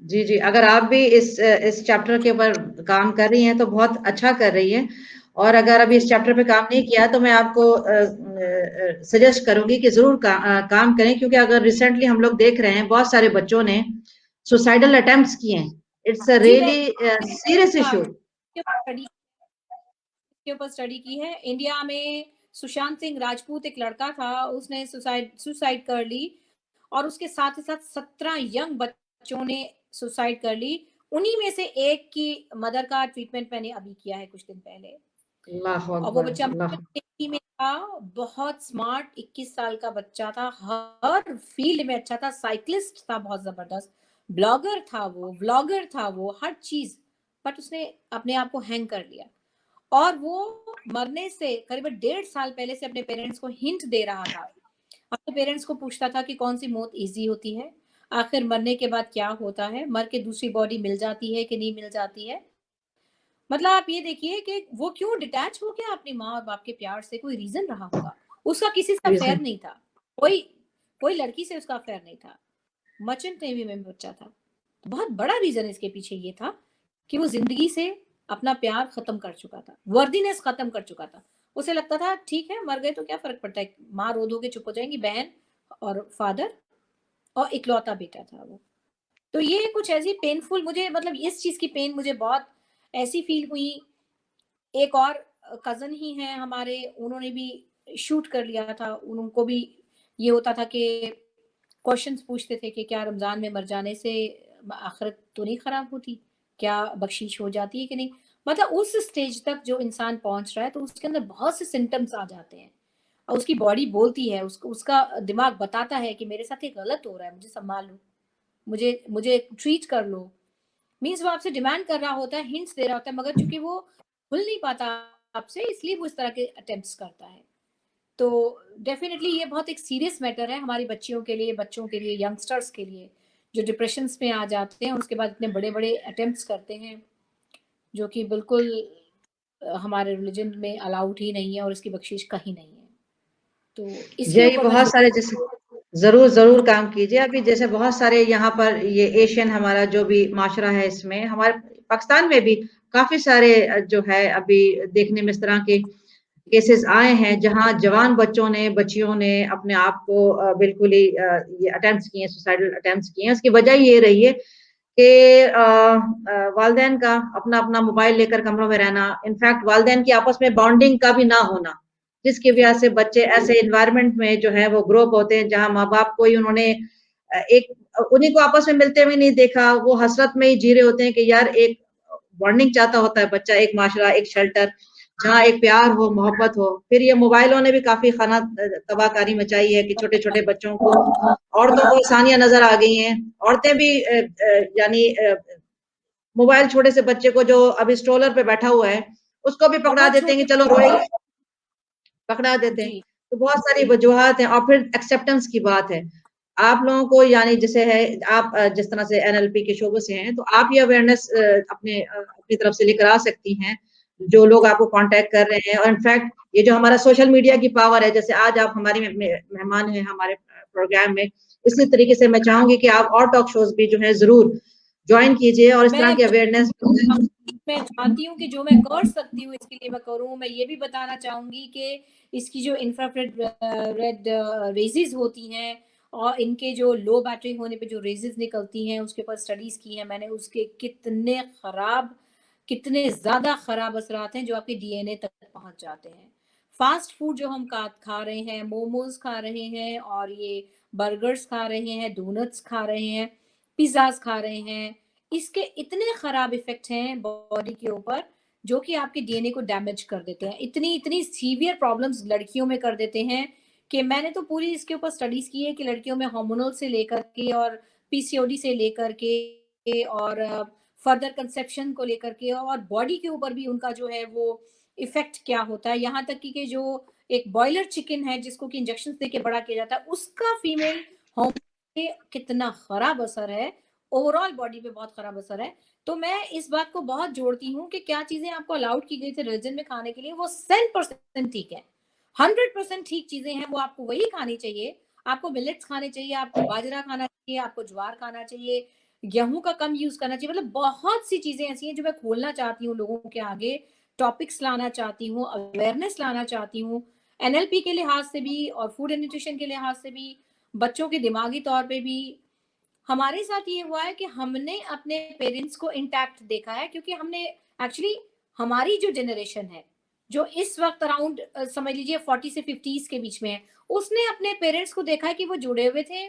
जी जी अगर आप भी इस चैप्टर के ऊपर काम कर रही हैं तो बहुत अच्छा कर रही हैं। और अगर अभी इस चैप्टर पे काम नहीं किया तो मैं आपको सजेस्ट करूंगी कि जरूर काम करें, क्योंकि अगर रिसेंटली हम लोग देख रहे हैं बहुत सारे बच्चों ने सुसाइडल अटेम्प्ट्स किए हैं। इट्स अ जी, रियली सीरियस इशू। के ऊपर स्टडी की है। इंडिया में सुशांत सिंह राजपूत एक लड़का था, उसने सुसाइड कर ली और उसके साथ ही साथ 17 यंग बच्चों ने सुसाइड कर ली। उन्हीं में से एक की मदर का ट्रीटमेंट मैंने अभी किया है कुछ दिन पहले। अल्लाह और वो अकबर बच्चा अल्लाह। में था, बहुत स्मार्ट 21 साल का बच्चा था, हर फील्ड में अच्छा था, साइकिलिस्ट था बहुत जबरदस्त, ब्लॉगर था वो, व्लॉगर था वो, हर चीज। बट उसने अपने आप को हैंग कर लिया और वो मरने से करीबन 1.5 साल पहले से अपने पेरेंट्स को हिंट दे रहा था। अपने पेरेंट्स को पूछता था कि कौन सी मौत इजी होती है, आखिर मरने के बाद क्या होता है, मर के दूसरी बॉडी मिल जाती है कि नहीं मिल जाती है। मतलब आप ये देखिए कि वो क्यों डिटैच हो गया अपनी माँ और बाप के प्यार से। कोई रीजन रहा होगा। उसका किसी से अफेयर नहीं था, कोई कोई लड़की से उसका अफेयर नहीं था, मर्चेंट नेवी में बच्चा था। बहुत बड़ा रीजन इसके पीछे ये था कि वो जिंदगी से अपना प्यार खत्म कर चुका था, वर्दीनेस खत्म कर चुका था। उसे लगता था ठीक है, मर गए तो क्या फर्क पड़ता है, माँ रो धो के चुप हो जाएंगी, बहन और फादर, और इकलौता बेटा था वो। तो ये कुछ ऐसी पेनफुल, मुझे मतलब इस चीज की पेन मुझे बहुत ऐसी फील हुई। एक और कजन ही है हमारे, उन्होंने भी शूट कर लिया था। उनको भी ये होता था कि क्वेश्चंस पूछते थे कि क्या रमजान में मर जाने से आखिरत तो नहीं खराब होती, क्या बख्शीश हो जाती है कि नहीं। मतलब उस स्टेज तक जो इंसान पहुंच रहा है तो उसके अंदर बहुत से सिम्टम्स आ जाते हैं और उसकी बॉडी बोलती है, उसका दिमाग बताता है कि मेरे साथ ये गलत हो रहा है, मुझे संभाल लो, मुझे मुझे ट्रीट कर लो। मीन्स वो आपसे डिमांड कर रहा होता है, हिंट्स दे रहा होता है, मगर चूंकि वो खुल नहीं पाता आपसे, इसलिए वो इस तरह के अटेम्प्ट्स करता है। तो डेफिनेटली ये बहुत एक सीरियस मैटर है हमारी बच्चियों के लिए, बच्चों के लिए, यंगस्टर्स के लिए, जो डिप्रेशन में आ जाते हैं उसके बाद इतने बड़े बड़े अटेम्प्ट्स करते हैं, जो कि बिल्कुल हमारे रिलीजन में अलाउड ही नहीं है और इसकी बख्शीश कहीं नहीं है। तो इसके यही ऊपर मैं बहुत सारे जैसे जरूर जरूर काम कीजिए। अभी जैसे बहुत सारे यहाँ पर ये एशियन हमारा जो भी माशरा है, इसमें हमारे पाकिस्तान में भी काफी सारे जो है अभी देखने में इस तरह के केसेस आए हैं जहां जवान बच्चों ने, बच्चियों ने अपने आप को बिल्कुल ही ये अटेम्प्ट्स किए, सुसाइडल अटेम्प्ट्स किए। उसकी वजह ये रही है कि वालिदैन का अपना अपना मोबाइल लेकर कमरों में रहना, इनफैक्ट वालिदैन की आपस में बॉन्डिंग का भी ना होना, जिसकी वजह से बच्चे ऐसे इन्वायरमेंट में जो है वो ग्रो अप होते हैं जहां माँ बाप को ही उन्होंने एक उन्हीं को आपस में मिलते हुए नहीं देखा, वो हसरत में ही जी रहे होते हैं कि यार एक बॉन्डिंग चाहता होता है बच्चा, एक माशरा, एक शेल्टर जहाँ एक प्यार हो, मोहब्बत हो। फिर ये मोबाइलों ने भी काफी खाना तबाहकारी मचाई है कि छोटे-छोटे बच्चों को, औरतों को आसानियां नजर आ गई हैं। औरतें भी यानी मोबाइल छोटे से बच्चे को जो अभी स्ट्रोलर पे बैठा हुआ है, उसको भी पकड़ा बहुत देते हैं कि छोटे चलो रोएगा, पकड़ा देते हैं। जी तो बहुत सारी वजूहात हैं और फिर एक्सेप्टेंस की बात है। आप लोगों को यानी जैसे है आप जिस तरह से एनएलपी के शोबे से हैं, तो आप ये अवेयरनेस अपनी तरफ से लेकर आ सकती हैं, जो लोग आपको कांटेक्ट कर रहे हैं। और इनफैक्ट ये जो हमारा सोशल मीडिया की पावर है, जैसे आज आप हमारी मेहमान हैं हमारे प्रोग्राम में, इसी तरीके से मैं चाहूंगी कि आप और टॉक शोज भी जो है जरूर ज्वाइन कीजिए और इस तरह मैं की अवेयरनेस। मैं चाहती हूँ कि जो मैं कर सकती हूँ इसके लिए मैं करूँ। मैं ये भी बताना चाहूंगी कि इसकी जो इंफ्रारेड रेड रेजेस होती हैं और इनके जो लो बैटरी होने पे जो रेजेस निकलती हैं, उसके ऊपर स्टडीज की हैं मैंने, उसके कितने ज्यादा खराब असरात हैं जो आपके डीएनए तक पहुंच जाते हैं। फास्ट फूड जो हम खा रहे हैं, मोमोज खा रहे हैं और ये बर्गर्स खा रहे हैं, डोनट्स खा रहे हैं, पिज्जाज खा रहे हैं, इसके इतने खराब इफेक्ट हैं बॉडी के ऊपर जो कि आपके डीएनए को डैमेज कर देते हैं। इतनी इतनी सीवियर प्रॉब्लम्स लड़कियों में कर देते हैं कि मैंने तो पूरी इसके ऊपर स्टडीज की है कि लड़कियों में हार्मोनल से लेकर के और पीसीओडी से लेकर के और फर्दर कंसेप्शन को लेकर के और बॉडी के ऊपर भी उनका जो है वो इफेक्ट क्या होता है। यहाँ तक कि जो एक बॉयलर चिकन है जिसको कि इंजेक्शन दे के बड़ा किया जाता है, उसका फीमेल हार्मोन कितना खराब असर है, ओवरऑल बॉडी पे बहुत खराब असर है। तो मैं इस बात को बहुत जोड़ती हूँ कि क्या चीजें आपको अलाउड की गई थी रिलीजन में खाने के लिए वो 100% ठीक है, 100% ठीक चीजें हैं, वो आपको वही खानी चाहिए। आपको मिलेट्स खाने चाहिए, आपको बाजरा खाना चाहिए, आपको ज्वार खाना चाहिए, गेहूं का कम यूज करना चाहिए। मतलब बहुत सी चीजें ऐसी हैं जो मैं खोलना चाहती हूँ लोगों के आगे, टॉपिक्स लाना चाहती हूँ, अवेयरनेस लाना चाहती हूँ, एनएलपी के लिहाज से भी और फूड एंड न्यूट्रिशन के लिहाज से भी, बच्चों के दिमागी तौर पे भी। हमारे साथ ये हुआ है कि हमने अपने पेरेंट्स को इंटैक्ट देखा है, क्योंकि हमने एक्चुअली हमारी जो जनरेशन है जो इस वक्त अराउंड समझ लीजिए 40 से 50 के बीच में है, उसने अपने पेरेंट्स को देखा है कि वो जुड़े हुए थे।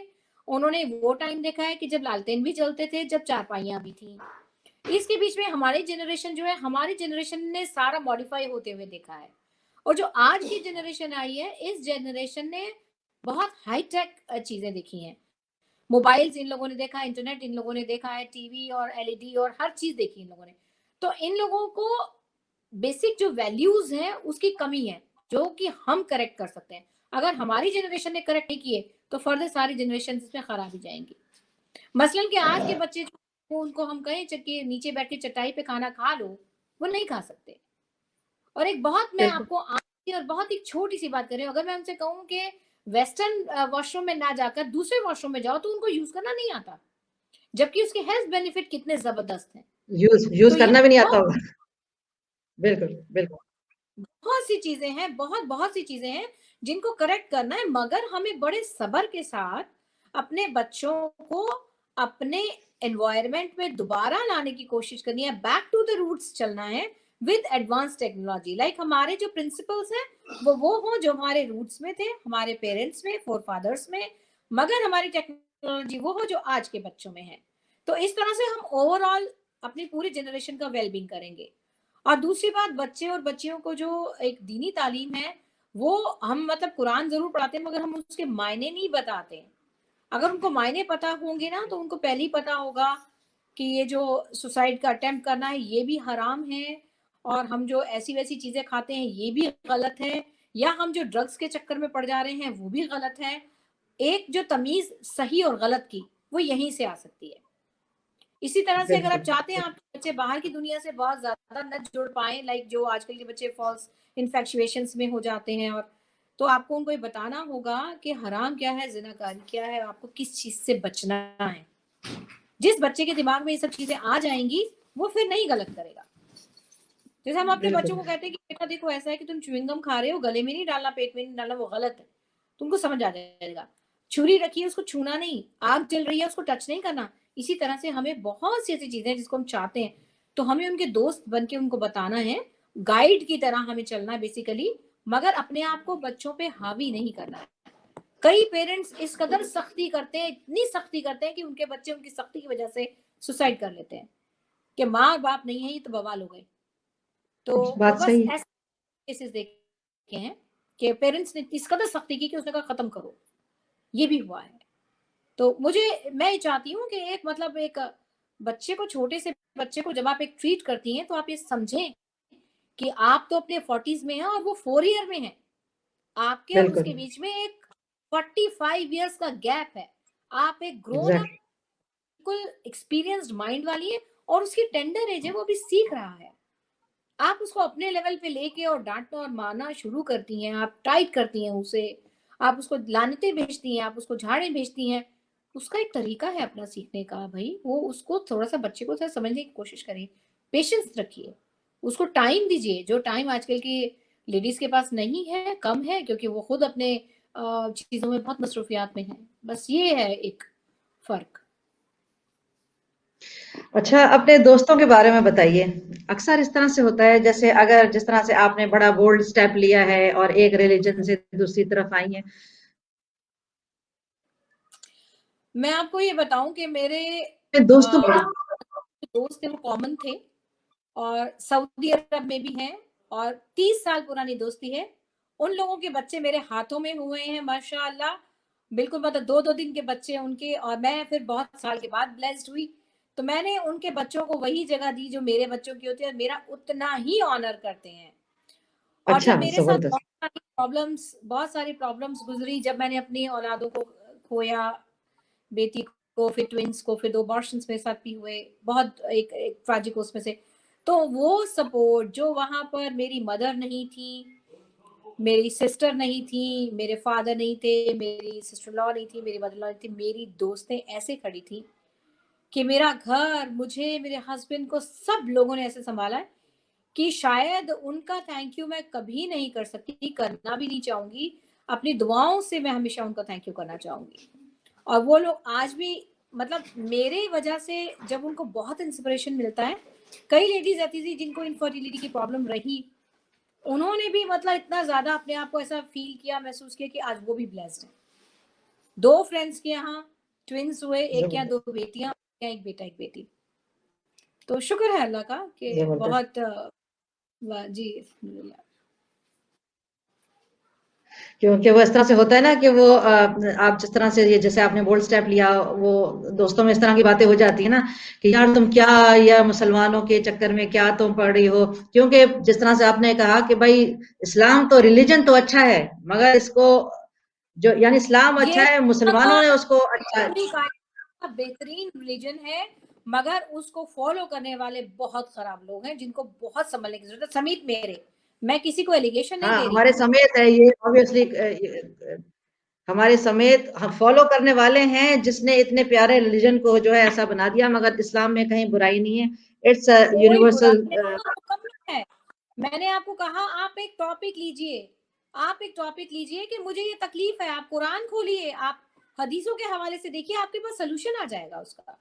उन्होंने वो टाइम देखा है कि जब लालटेन भी जलते थे, जब चारपाइयां भी थी। इसके बीच में हमारी जनरेशन जो है, हमारी जनरेशन ने सारा मॉडिफाई होते हुए देखा है। और जो आज की जनरेशन आई है, इस जनरेशन ने बहुत हाईटेक चीजें देखी हैं। मोबाइल्स इन लोगों ने देखा, इंटरनेट इन लोगों ने देखा है, टीवी और एलईडी और हर चीज देखी इन लोगों ने। तो इन लोगों को बेसिक जो वैल्यूज हैं उसकी कमी है, जो कि हम करेक्ट कर सकते हैं। अगर हमारी जनरेशन ने करेक्ट नहीं किए तो फर्दर सारी जनरेशन इसमें खराब ही जाएंगी। मसलन कि आज के बच्चे जो उनको हम कहें कि नीचे बैठ के चटाई पे खाना खा लो, वो नहीं खा सकते। और एक बहुत मैं आपको आखिरी और बहुत ही छोटी सी बात कर रही हूँ, अगर मैं उनसे कहूँ कि वेस्टर्न वॉशरूम में ना जाकर दूसरे वॉशरूम में जाओ तो उनको यूज करना नहीं आता, जबकि उसके हेल्थ बेनिफिट कितने जबरदस्त हैं। यूज तो ये करना भी नहीं आता होगा। बिल्कुल बिल्कुल। बहुत सी चीजें हैं, बहुत सी चीजें हैं जिनको करेक्ट करना है, मगर हमें बड़े सब्र के साथ अपने बच्चों को अपने एनवायरनमेंट में दोबारा लाने की कोशिश करनी है, बैक टू द रूट्स चलना है विद एडवांस टेक्नोलॉजी। लाइक हमारे जो प्रिंसिपल्स हैं वो हो जो हमारे रूट्स में थे, हमारे पेरेंट्स में, फोर फादर्स में, मगर हमारी टेक्नोलॉजी वो हो जो आज के बच्चों में है। तो इस तरह से हम ओवरऑल अपनी पूरी जनरेशन का वेलबींग करेंगे। और दूसरी बात, बच्चे और बच्चियों को जो एक दीनी तालीम है, वो हम मतलब कुरान जरूर पढ़ाते हैं मगर हम उसके मायने नहीं बताते। अगर उनको मायने पता होंगे ना तो उनको पहले ही पता होगा कि ये जो सुसाइड का अटेम्प्ट करना है ये भी हराम है, और हम जो ऐसी वैसी चीजें खाते हैं ये भी गलत है, या हम जो ड्रग्स के चक्कर में पड़ जा रहे हैं वो भी गलत है। एक जो तमीज सही और गलत की वो यहीं से आ सकती है। इसी तरह से अगर आप चाहते हैं आपके बच्चे बाहर की दुनिया से बहुत ज्यादा न जुड़ पाए, लाइक जो आजकल के बच्चे फॉल्स इन्फेक्चुएशंस में हो जाते हैं, और तो आपको उनको ये बताना होगा कि हराम क्या है, जिनाकारी क्या है, आपको किस चीज से बचना है। जिस बच्चे के दिमाग में ये सब चीजें आ जाएंगी वो फिर नहीं गलत करेगा। जैसे हम अपने बच्चों को कहते हैं कि बेटा देखो ऐसा है कि तुम च्युइंगम खा रहे हो, गले में नहीं डालना, पेट में नहीं डालना, वो गलत है, तुमको समझ आ जाएगा। छुरी रखी है उसको छूना नहीं, आग जल रही है उसको टच नहीं करना। इसी तरह से हमें बहुत सी ऐसी चीजें हैं जिसको हम चाहते हैं, तो हमें उनके दोस्त बन के उनको बताना है, गाइड की तरह हमें चलना है बेसिकली, मगर अपने आप को बच्चों पे हावी नहीं करना है। कई पेरेंट्स इस कदर सख्ती करते हैं, इतनी सख्ती करते हैं कि उनके बच्चे उनकी सख्ती की वजह से सुसाइड कर लेते हैं कि माँ बाप नहीं है ये तो बवाल हो गए। तो वो बात बस सही है। ऐसे केसेस देखे हैं कि पेरेंट्स ने इस कदर सख्ती की कि उसने कहा खत्म करो। ये भी हुआ है। तो मैं ये चाहती हूँ कि एक मतलब एक बच्चे को, छोटे से बच्चे को जब आप एक ट्रीट करती हैं तो आप ये समझें कि आप तो अपने 40s में हैं और वो 4 ईयर में है। आपके और बिल्कुल। उसके बीच में एक 45 इयर्स का गैप है। आप एक ग्रोन अप, एग्जैक्टली। बिल्कुल एक्सपीरियंस्ड माइंड वाली है और उसकी टेंडर एज है, वो अभी सीख रहा है। आप उसको अपने लेवल पे लेके और डांटना और मारना शुरू करती हैं, आप टाइट करती हैं उसे, आप उसको लानतें भेजती हैं, आप उसको झाड़ें भेजती हैं। उसका एक तरीका है अपना सीखने का भाई, वो उसको थोड़ा सा, बच्चे को थोड़ा समझने की कोशिश करिए, पेशेंस रखिए, उसको टाइम दीजिए, जो टाइम आजकल की लेडीज के पास नहीं है, कम है, क्योंकि वो खुद अपने चीजों में बहुत मसरूफियात में है। बस ये है एक फर्क। अच्छा, अपने दोस्तों के बारे में बताइए। अक्सर इस तरह से होता है, जैसे अगर जिस तरह से आपने बड़ा बोल्ड स्टेप लिया है और एक रिलीजन से दूसरी तरफ आई हैं। मैं आपको ये बताऊं कि मेरे अपने दोस्तों दोस्त थे वो कॉमन थे और सऊदी अरब में भी हैं और 30 साल पुरानी दोस्ती है। उन लोगों के बच्चे मेरे हाथों में हुए हैं माशाल्लाह, बिल्कुल, मतलब 2-2 दिन के बच्चे उनके, और मैं फिर बहुत साल के बाद ब्लेस्ड हुई। तो मैंने उनके बच्चों को वही जगह दी जो मेरे बच्चों की होती है, और मेरा उतना ही ऑनर करते हैं। और अच्छा, जब मेरे साथ ज़बरदस्त। बहुत सारी प्रॉब्लम्स गुजरी, जब मैंने अपनी औलादों को खोया, बेटी को, फिर ट्विंस को, फिर 2 अबॉर्शंस मेरे साथ भी हुए, बहुत एक ट्रेजिक उसमें से। तो वो सपोर्ट जो वहाँ पर मेरी मदर नहीं थी, मेरी सिस्टर नहीं थी, मेरे फादर नहीं थे, मेरी सिस्टर लॉ नहीं थी, मेरी मदर लॉ नहीं थी, मेरी दोस्तें ऐसे खड़ी थी कि मेरा घर, मुझे, मेरे हस्बैंड को, सब लोगों ने ऐसे सँभाला है कि शायद उनका थैंक यू मैं कभी नहीं कर सकती, करना भी नहीं चाहूँगी। अपनी दुआओं से मैं हमेशा उनका थैंक यू करना चाहूँगी। और वो लोग आज भी, मतलब मेरे वजह से जब उनको बहुत इंस्पिरेशन मिलता है, कई लेडीज ऐसी थी जिनको इनफर्टिलिटी की प्रॉब्लम रही, उन्होंने भी मतलब इतना ज्यादा अपने आप को ऐसा फील किया, महसूस किया कि आज वो भी ब्लेस्ड है। 2 फ्रेंड्स के यहाँ ट्विंस हुए, एक के यहाँ 2 बेटियां, एक बेटा एक बेटी। तो शुक्र है अल्लाह का कि ज़बरदस्त। बहुत जी अल्हम्दुलिल्लाह। क्योंकि वो इस तरह से होता है ना कि वो आप जिस तरह से ये जैसे आपने बोल्ड स्टेप लिया, वो दोस्तों में इस तरह की बातें हो जाती है ना कि यार तुम क्या, या मुसलमानों के चक्कर में क्या तुम पड़ रही हो। क्योंकि जिस तरह से आपने कहा कि भाई इस्लाम तो रिलीजन तो अच्छा है, मगर इसको जो यानी इस्लाम अच्छा ये है, मुसलमानों ने उसको अच्छा। पूरी कायनात का बेहतरीन रिलीजन है, मगर उसको फॉलो करने वाले बहुत खराब लोग हैं जिनको बहुत संभलने की जरूरत है, समेत मेरे। मैं किसी को एलिगेशन नहीं हाँ, दे रही। हमारे समेत है ये ऑब्वियसली, हमारे समेत हम फॉलो करने वाले हैं जिसने इतने प्यारे रिलीजन को जो है ऐसा बना दिया, मगर इस्लाम में कहीं बुराई नहीं है। इट्स कोई यूनिवर्सल। बुराई नहीं, मुकम्मल है। मैंने आपको कहा आप एक टॉपिक लीजिए, आप एक टॉपिक लीजिए कि मुझे ये तकलीफ है, आप कुरान खोलिए, आप हदीसों के हवाले से देखिए, आपके पास सोल्यूशन आ जाएगा उसका।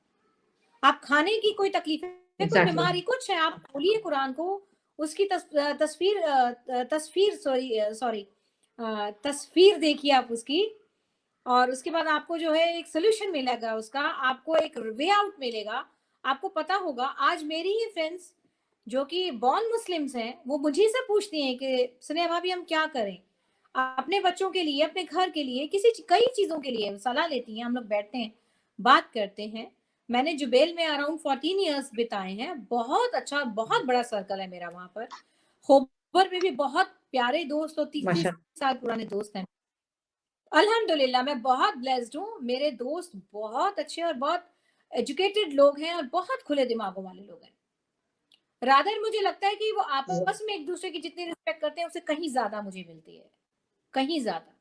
आप खाने की कोई तकलीफ है, कोई एग्जैक्टली। बीमारी, कुछ है, आप खोलिए कुरान को, उसकी तस्वीर तस्वीर देखिए आप उसकी, और उसके बाद आपको जो है एक सोल्यूशन मिलेगा उसका, आपको एक वे आउट मिलेगा। आपको पता होगा, आज मेरी ही फ्रेंड्स जो कि बॉर्न मुस्लिम्स हैं, वो मुझे से पूछती हैं कि स्नेहा भाभी हम क्या करें अपने बच्चों के लिए, अपने घर के लिए, कई चीजों के लिए सलाह लेती हैं। हम लोग बैठते हैं, बात करते हैं। मैंने जुबेल में अराउंड 14 इयर्स बिताए हैं, बहुत अच्छा, बहुत बड़ा सर्कल है मेरा वहां पर। खोबर में भी बहुत प्यारे दोस्त और 30-30 माशा। साल पुराने दोस्त हैं। अल्हम्दुलिल्लाह मैं बहुत ब्लेस्ड हूँ, मेरे दोस्त बहुत अच्छे और बहुत एजुकेटेड लोग हैं और बहुत खुले दिमागों वाले लोग हैं। रादर मुझे लगता है कि वो आपस में एक दूसरे की जितनी रिस्पेक्ट करते हैं उससे कहीं ज्यादा मुझे मिलती है, कहीं ज्यादा।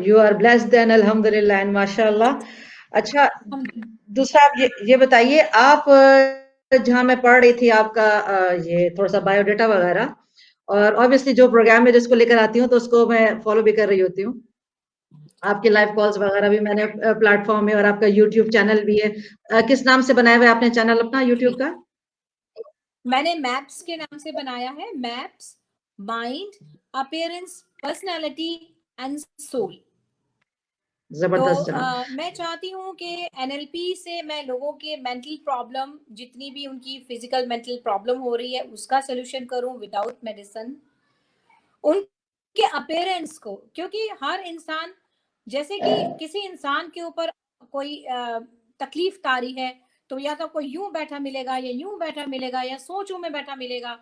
यू आर ब्लेस्ड देन, अल्हम्दुलिल्लाह एंड माशाअल्लाह। अच्छा, हम दूसरा आप ये बताइए, आप जहाँ मैं पढ़ रही थी आपका ये थोड़ा सा बायोडाटा वगैरह, और ऑब्वियसली जो प्रोग्राम में जिसको लेकर आती हूँ तो उसको मैं फॉलो भी कर रही होती हूँ। आपके लाइव कॉल्स वगैरह भी मैंने प्लेटफॉर्म में, और आपका यूट्यूब चैनल भी है। किस नाम से बनाया हुआ है आपने चैनल अपना यूट्यूब का? मैंने मैप्स के नाम से बनाया है, maps mind, appearance, personality and soul. जबरदस्त तो जनाब। मैं चाहती हूँ कि एनएलपी से मैं लोगों के मेंटल प्रॉब्लम, जितनी भी उनकी फिजिकल मेंटल प्रॉब्लम हो रही है, उसका सोल्यूशन करूँ विदाउट मेडिसिन। उनके अपीयरेंस को, क्योंकि हर इंसान, जैसे कि किसी इंसान के ऊपर कोई तकलीफ तारी है, तो या तो कोई यूं बैठा मिलेगा या यूं बैठा मिलेगा या सोचों में बैठा मिलेगा।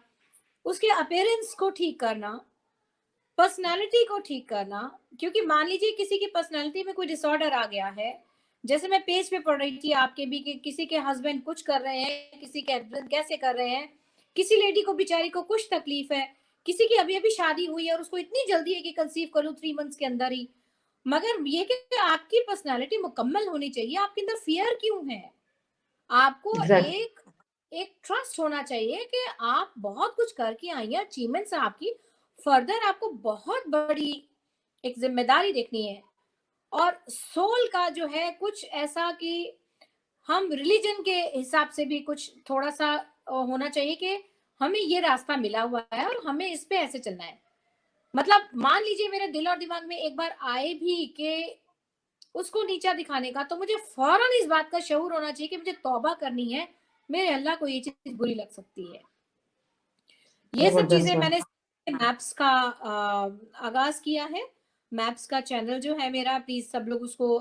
उसके अपीयरेंस को ठीक करना, पर्सनालिटी को ठीक करना, क्योंकि मान लीजिए किसी की पर्सनालिटी में कोई डिसऑर्डर आ गया है। जैसे मैं पेज पे पढ़ रही थी आपके भी कि किसी के हस्बैंड कुछ कर रहे हैं, किसी के हस्बैंड कैसे कर रहे हैं, किसी लेडी को बेचारी को कुछ तकलीफ है, किसी की अभी अभी शादी हुई है और उसको इतनी जल्दी है कि कंसीव कर लूं 3 मंथ्स के अंदर ही। मगर ये कि आपकी पर्सनालिटी मुकम्मल होनी चाहिए, आपके अंदर फियर क्यों है? आपको एग्जैक्ट। एक एक ट्रस्ट होना चाहिए कि आप बहुत कुछ करके आई हैं, अचीवमेंट्स है आपकी। फर्दर आपको बहुत बड़ी एक जिम्मेदारी देखनी है। और सोल का जो है कुछ ऐसा कि हम रिलीजन के हिसाब से भी कुछ थोड़ा सा होना चाहिए कि हमें ये रास्ता मिला हुआ है और हमें इस पे ऐसे चलना है। मतलब मान लीजिए मेरे दिल और दिमाग में एक बार आए भी कि उसको नीचा दिखाने का, तो मुझे फौरन इस बात का शऊर होना चाहिए कि मुझे तौबा करनी है, मेरे अल्लाह को ये चीज बुरी लग सकती है। ये सब जबरदस्त चीजें बात। मैंने मैप्स का आगाज किया है। मैप्स का चैनल जो है मेरा, प्लीज सब लोग उसको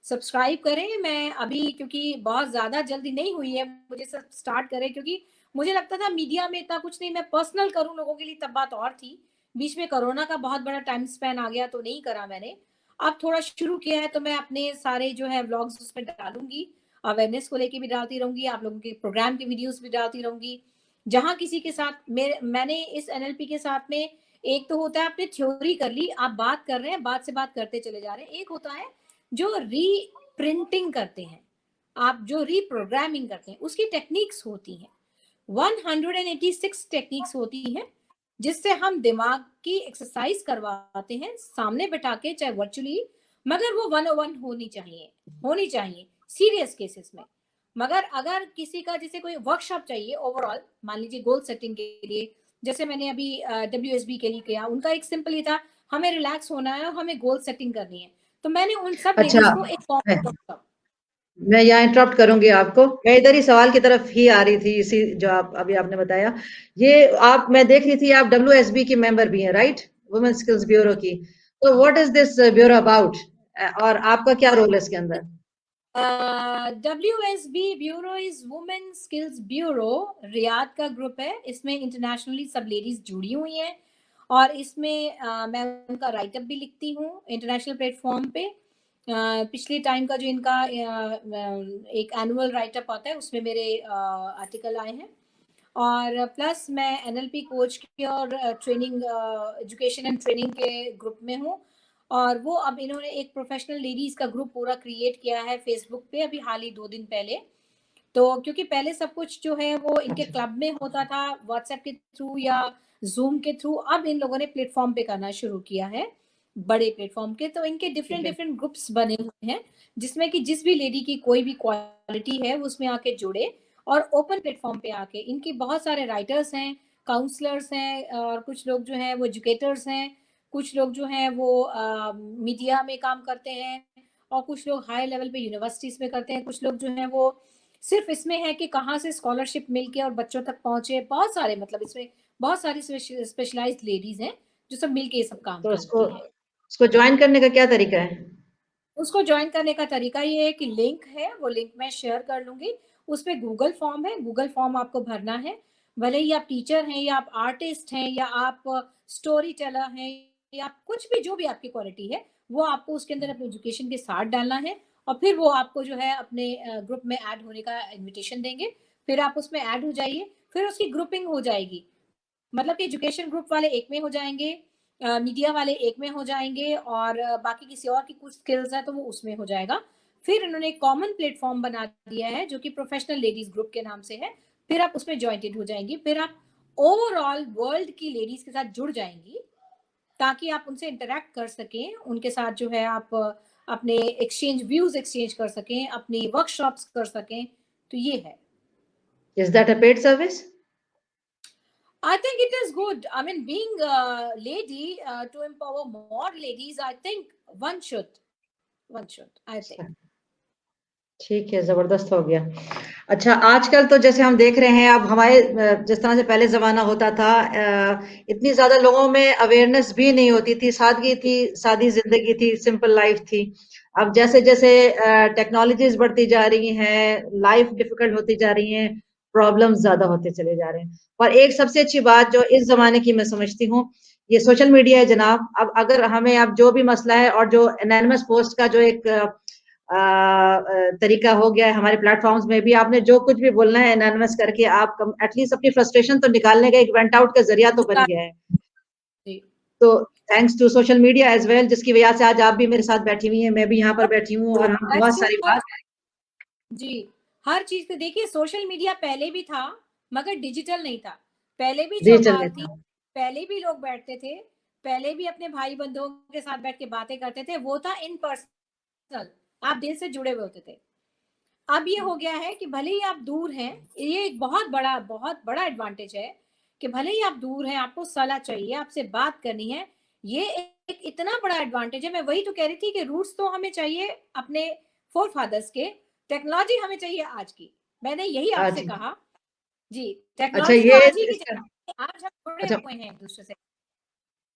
सब्सक्राइब करें। मैं अभी, क्योंकि बहुत ज्यादा जल्दी नहीं हुई है मुझे सब स्टार्ट करें, क्योंकि मुझे लगता था मीडिया में इतना कुछ नहीं, मैं पर्सनल करूं लोगों के लिए, तब बात और थी। बीच में कोरोना का बहुत बड़ा टाइम स्पेन आ गया तो नहीं करा मैंने। अब थोड़ा शुरू किया है तो मैं अपने सारे जो है व्लॉग्स उसमें डालूंगी, अवेयरनेस को लेके भी डालती रहूंगी, आप लोगों के प्रोग्राम के वीडियोस भी डालती रहूंगी। जहां किसी के साथ मैंने इस एनएलपी के साथ में, एक तो होता है आपने थ्योरी कर ली, आप बात कर रहे हैं, बात से बात करते चले जा रहे हैं। एक होता है जो रीप्रिंटिंग करते हैं, आप जो रीप्रोग्रामिंग करते हैं, उसकी टेक्निक्स होती हैं। 186 टेक्निक्स होती हैं जिससे हम दिमाग की एक्सरसाइज करवाते हैं सामने बैठा के, चाहे वर्चुअली, मगर वो 101 होनी चाहिए सीरियस केसेस में। मगर अगर किसी का जैसे कोई वर्कशॉप चाहिए ओवरऑल, मान लीजिए गोल सेटिंग के लिए, जैसे मैंने अभी WSB के लिए किया, उनका एक सिंपल ही था, हमें रिलैक्स होना है और हमें गोल सेटिंग करनी है। तो मैंने उन सब लेडीज अच्छा, को एक मैं कॉम्प्लेक्स। मैं यहाँ इंटरप्ट करूंगी आपको। मैं इधर ही सवाल की तरफ ही आ रही थी, इसी जो आप अभी आपने बताया। ये आप, मैं देख रही थी आप WSB की मेंबर भी हैं, राइट? वुमेन स्किल्स ब्यूरो की। तो what is this bureau about, और आपका क्या रोल है इसके अंदर? WSB bureau is women skills bureau, Riyadh का ग्रुप है। इसमें इंटरनेशनली सब लेडीज जुड़ी हुई हैं और इसमें मैं उनका राइटअप भी लिखती हूँ इंटरनेशनल प्लेटफॉर्म पे। पिछले टाइम का जो इनका एक एनुअल राइटअप आता है, उसमें मेरे आर्टिकल आए हैं। और प्लस मैं एनएलपी कोच की और ट्रेनिंग, एजुकेशन एंड ट्रेनिंग के ग्रुप में हूँ। और वो अब इन्होंने एक प्रोफेशनल लेडीज का ग्रुप पूरा क्रिएट किया है फेसबुक पे, अभी हाल ही 2 दिन पहले। तो क्योंकि पहले सब कुछ जो है वो इनके क्लब में होता था, व्हाट्सएप के थ्रू या जूम के थ्रू, अब इन लोगों ने प्लेटफॉर्म पे करना शुरू किया है, बड़े प्लेटफॉर्म के। तो इनके डिफरेंट ठीक है। डिफरेंट ग्रुप्स बने हुए हैं जिसमें कि जिस भी लेडी की कोई भी क्वालिटी है वो उसमें आके जुड़े। और ओपन प्लेटफॉर्म पे आके, इनके बहुत सारे राइटर्स हैं, काउंसलर्स हैं, और कुछ लोग जो हैं वो एजुकेटर्स हैं, कुछ लोग जो हैं वो मीडिया में काम करते हैं, और कुछ लोग हाई लेवल पे यूनिवर्सिटीज में करते हैं, कुछ लोग जो हैं वो सिर्फ इसमें है कि कहाँ से स्कॉलरशिप मिलके और बच्चों तक पहुंचे। बहुत सारे, मतलब इसमें बहुत सारी स्पेशलाइज्ड लेडीज हैं जो सब मिलके ये सब काम तो इसको करती हैं। इसको ज्वाइन करने का क्या तरीका है? उसको ज्वाइन करने का तरीका ये है कि लिंक है, वो लिंक मैं शेयर कर लूंगी। उसमें गूगल फॉर्म है, गूगल फॉर्म आपको भरना है। भले ही आप टीचर हैं या आप आर्टिस्ट हैं या आप स्टोरी टेलर हैं या आप कुछ भी, जो भी आपकी क्वालिटी है, वो आपको उसके अंदर अपने एजुकेशन के साथ डालना है। और फिर वो आपको जो है अपने ग्रुप में ऐड होने का इन्विटेशन देंगे। फिर आप उसमें ऐड हो जाइए, फिर उसकी ग्रुपिंग हो जाएगी। मतलब कि एजुकेशन ग्रुप वाले एक में हो जाएंगे, मीडिया वाले एक में हो जाएंगे, और बाकी किसी और की कुछ स्किल्स है तो वो उसमें हो जाएगा। फिर इन्होंने एक कॉमन प्लेटफॉर्म बना दिया है जो कि प्रोफेशनल लेडीज ग्रुप के नाम से है। फिर आप उसमें ज्वाइंटेड हो जाएंगी, फिर आप ओवरऑल वर्ल्ड की लेडीज के साथ जुड़ जाएंगी, ताकि आप उनसे इंटरेक्ट कर सकें, उनके साथ जो है आप अपने एक्सचेंज व्यूज एक्सचेंज कर सकें, अपनी वर्कशॉप्स कर सकें। तो ये है। Is that a paid service? I think it is good. I mean, being a lady, to empower more ladies, I think one should. I think. ठीक है, जबरदस्त हो गया। अच्छा, आजकल तो जैसे हम देख रहे हैं, अब हमारे जिस तरह से पहले ज़माना होता था, इतनी ज़्यादा लोगों में अवेयरनेस भी नहीं होती थी, सादगी थी, सादी ज़िंदगी थी, सिंपल लाइफ थी। अब जैसे-जैसे टेक्नोलॉजीज़ बढ़ती जा रही हैं, लाइफ डिफिकल्ट होती जा रही है, प्रॉब्लम्स ज़्यादा होते चले जा रहे हैं। और एक सबसे अच्छी बात जो इस ज़माने की मैं समझती हूँ, ये सोशल मीडिया है जनाब। अब अगर हमें अब जो भी मसला है, और जो एनोनिमस पोस्ट का जो एक तरीका हो गया है हमारे प्लेटफॉर्म्स में भी, आपने जो कुछ भी बोलना है एनोनिमस करके आप एटलीस्ट अपनी फ्रस्ट्रेशन तो निकालने का एक वेंट आउट का जरिया तो बन गया है। तो thanks to social media as well, जिसकी वजह से आज आप भी मेरे साथ बैठी हुई हैं, मैं भी यहाँ पर बैठी हूँ, और हम बहुत सारी बात। जी, हर चीज को देखिए, सोशल मीडिया पहले भी था मगर डिजिटल नहीं था। पहले भी चौपाल थी, पहले भी लोग बैठते थे, पहले भी अपने भाई बंधुओं के साथ बैठ के बातें करते थे, वो था इन पर्सन, आप दिल से जुड़े हुए होते थे। अब ये हो गया है कि भले ही आप दूर हैं, ये एक बहुत बड़ा एडवांटेज है कि भले ही आप दूर हैं, आपको सलाह चाहिए, आपसे बात करनी है, ये एक इतना बड़ा एडवांटेज है। मैं वही तो कह रही थी कि रूट्स तो हमें चाहिए अपने फोर फादर्स के, टेक्नोलॉजी हमें चाहिए आज की। मैंने यही आपसे कहा जी, टेक्नोलॉजी तो आज ही की चाहिए, आज हम जुड़े हुए हैं एक दूसरे से।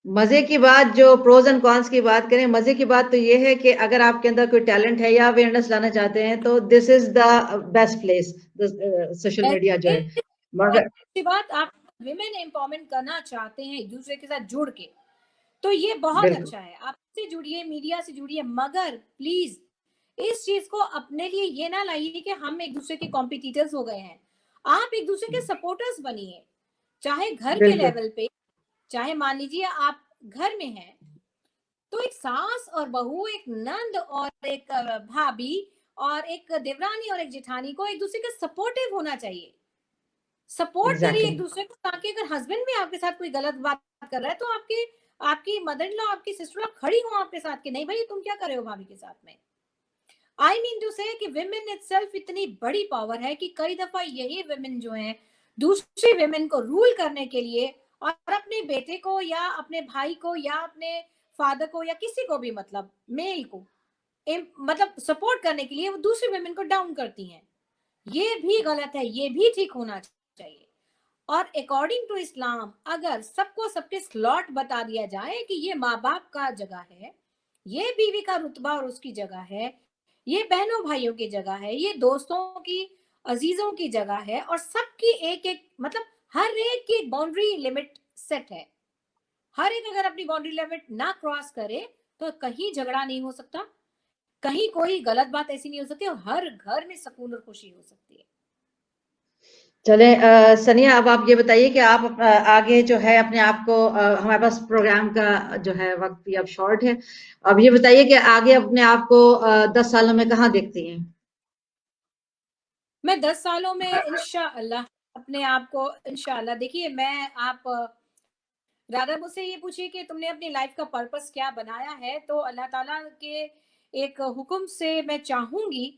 मजे की बात, जो प्रोज एंड कॉन्स की बात करें, मजे की बात तो ये है कि अगर आपके अंदर कोई टैलेंट है या अवेयरनेस लाना चाहते हैं, तो this is the best place, social media जो है। मगर बात, आप विमेन एम्पावरमेंट करना चाहते हैं एक दूसरे के साथ जुड़ के, तो ये बहुत अच्छा है। आपसे जुड़िए, मीडिया से जुड़िए, मगर प्लीज इस चीज को अपने लिए ये ना लाइए कि हम एक दूसरे के कॉम्पिटिटर्स हो गए हैं। आप एक दूसरे के सपोर्टर्स बनिए, चाहे घर के लेवल पे, चाहे मान लीजिए आप घर में हैं, तो एक सास और बहू, एक नंद और एक भाभी, और एक देवरानी और एक जेठानी को एक दूसरे का सपोर्टिव होना चाहिए। सपोर्ट करिए एक दूसरे को, ताकि अगर हस्बैंड भी आपके साथ कोई गलत बात कर रहा है, तो आपकी मदर इन लॉ, आपकी सिस्टर लॉ खड़ी हो आपके साथ कि नहीं भाई तुम क्या कर रहे हो भाभी के साथ में। आई मीन टू से कि विमेन इटसेल्फ इतनी बड़ी पावर है कि कई दफा यही विमेन जो है दूसरी विमेन को रूल करने के लिए, और अपने बेटे को या अपने भाई को या अपने फादर को या किसी को भी, मतलब मेल को, मतलब सपोर्ट करने के लिए वो दूसरी विमेन को डाउन करती हैं। ये भी गलत है, ये भी ठीक होना चाहिए। और अकॉर्डिंग टू इस्लाम, अगर सबको सबके स्लॉट बता दिया जाए कि ये माँ बाप का जगह है, ये बीवी का रुतबा और उसकी जगह है, ये बहनों भाइयों की जगह है, ये दोस्तों की, अजीजों की जगह है, और सबकी एक एक, मतलब हर एक की बाउंड्री लिमिट सेट है। हर एक अगर अपनी बाउंड्री लिमिट ना क्रॉस करे, तो कहीं झगड़ा नहीं हो सकता, कहीं कोई गलत बात ऐसी नहीं हो सकती, और हर घर में सुकून और खुशी हो सकती है। चले सनिया, अब आप ये बताइए कि आप आगे जो है अपने आप को, हमारे पास प्रोग्राम का जो है वक्त भी अब शॉर्ट है, अब ये बताइए कि आगे अपने आप को 10 सालों में कहाँ देखती हैं? मैं 10 सालों में इंशाअल्लाह अपने आप को, इंशाअल्लाह, देखिए मैं, आप राधा मुझसे ये पूछिए कि तुमने अपनी लाइफ का पर्पस क्या बनाया है, तो अल्लाह ताला के एक हुक्म से मैं चाहूंगी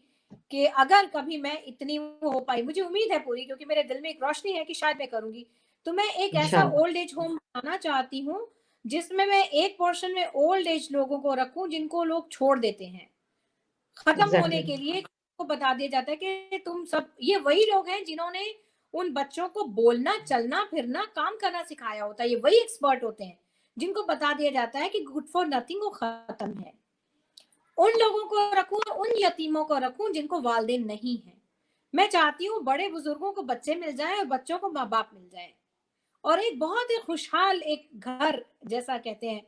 कि अगर कभी मैं इतनी हो पाई, मुझे उम्मीद है पूरी, क्योंकि मेरे दिल में एक रोशनी है कि शायद मैं करूंगी, तो मैं एक ऐसा ओल्ड एज होम बनाना चाहती हूँ जिसमें मैं एक पोर्शन में ओल्ड एज लोगों को रखूं जिनको लोग छोड़ देते हैं खत्म होने के लिए। को बता दिया जाता है कि तुम सब, ये वही लोग हैं जिन्होंने उन बच्चों को बोलना, चलना, फिरना, काम करना सिखाया होता है। ये वही एक्सपर्ट होते हैं जिनको बता दिया जाता है कि गुड फॉर नथिंग वो खत्म है। उन लोगों को रखूं, उन यतीमों को रखूं जिनको वालिदैन नहीं है। मैं चाहती हूँ बड़े बुजुर्गों को बच्चे मिल जाए और बच्चों को माँ बाप मिल जाए, और एक बहुत ही खुशहाल एक घर जैसा कहते हैं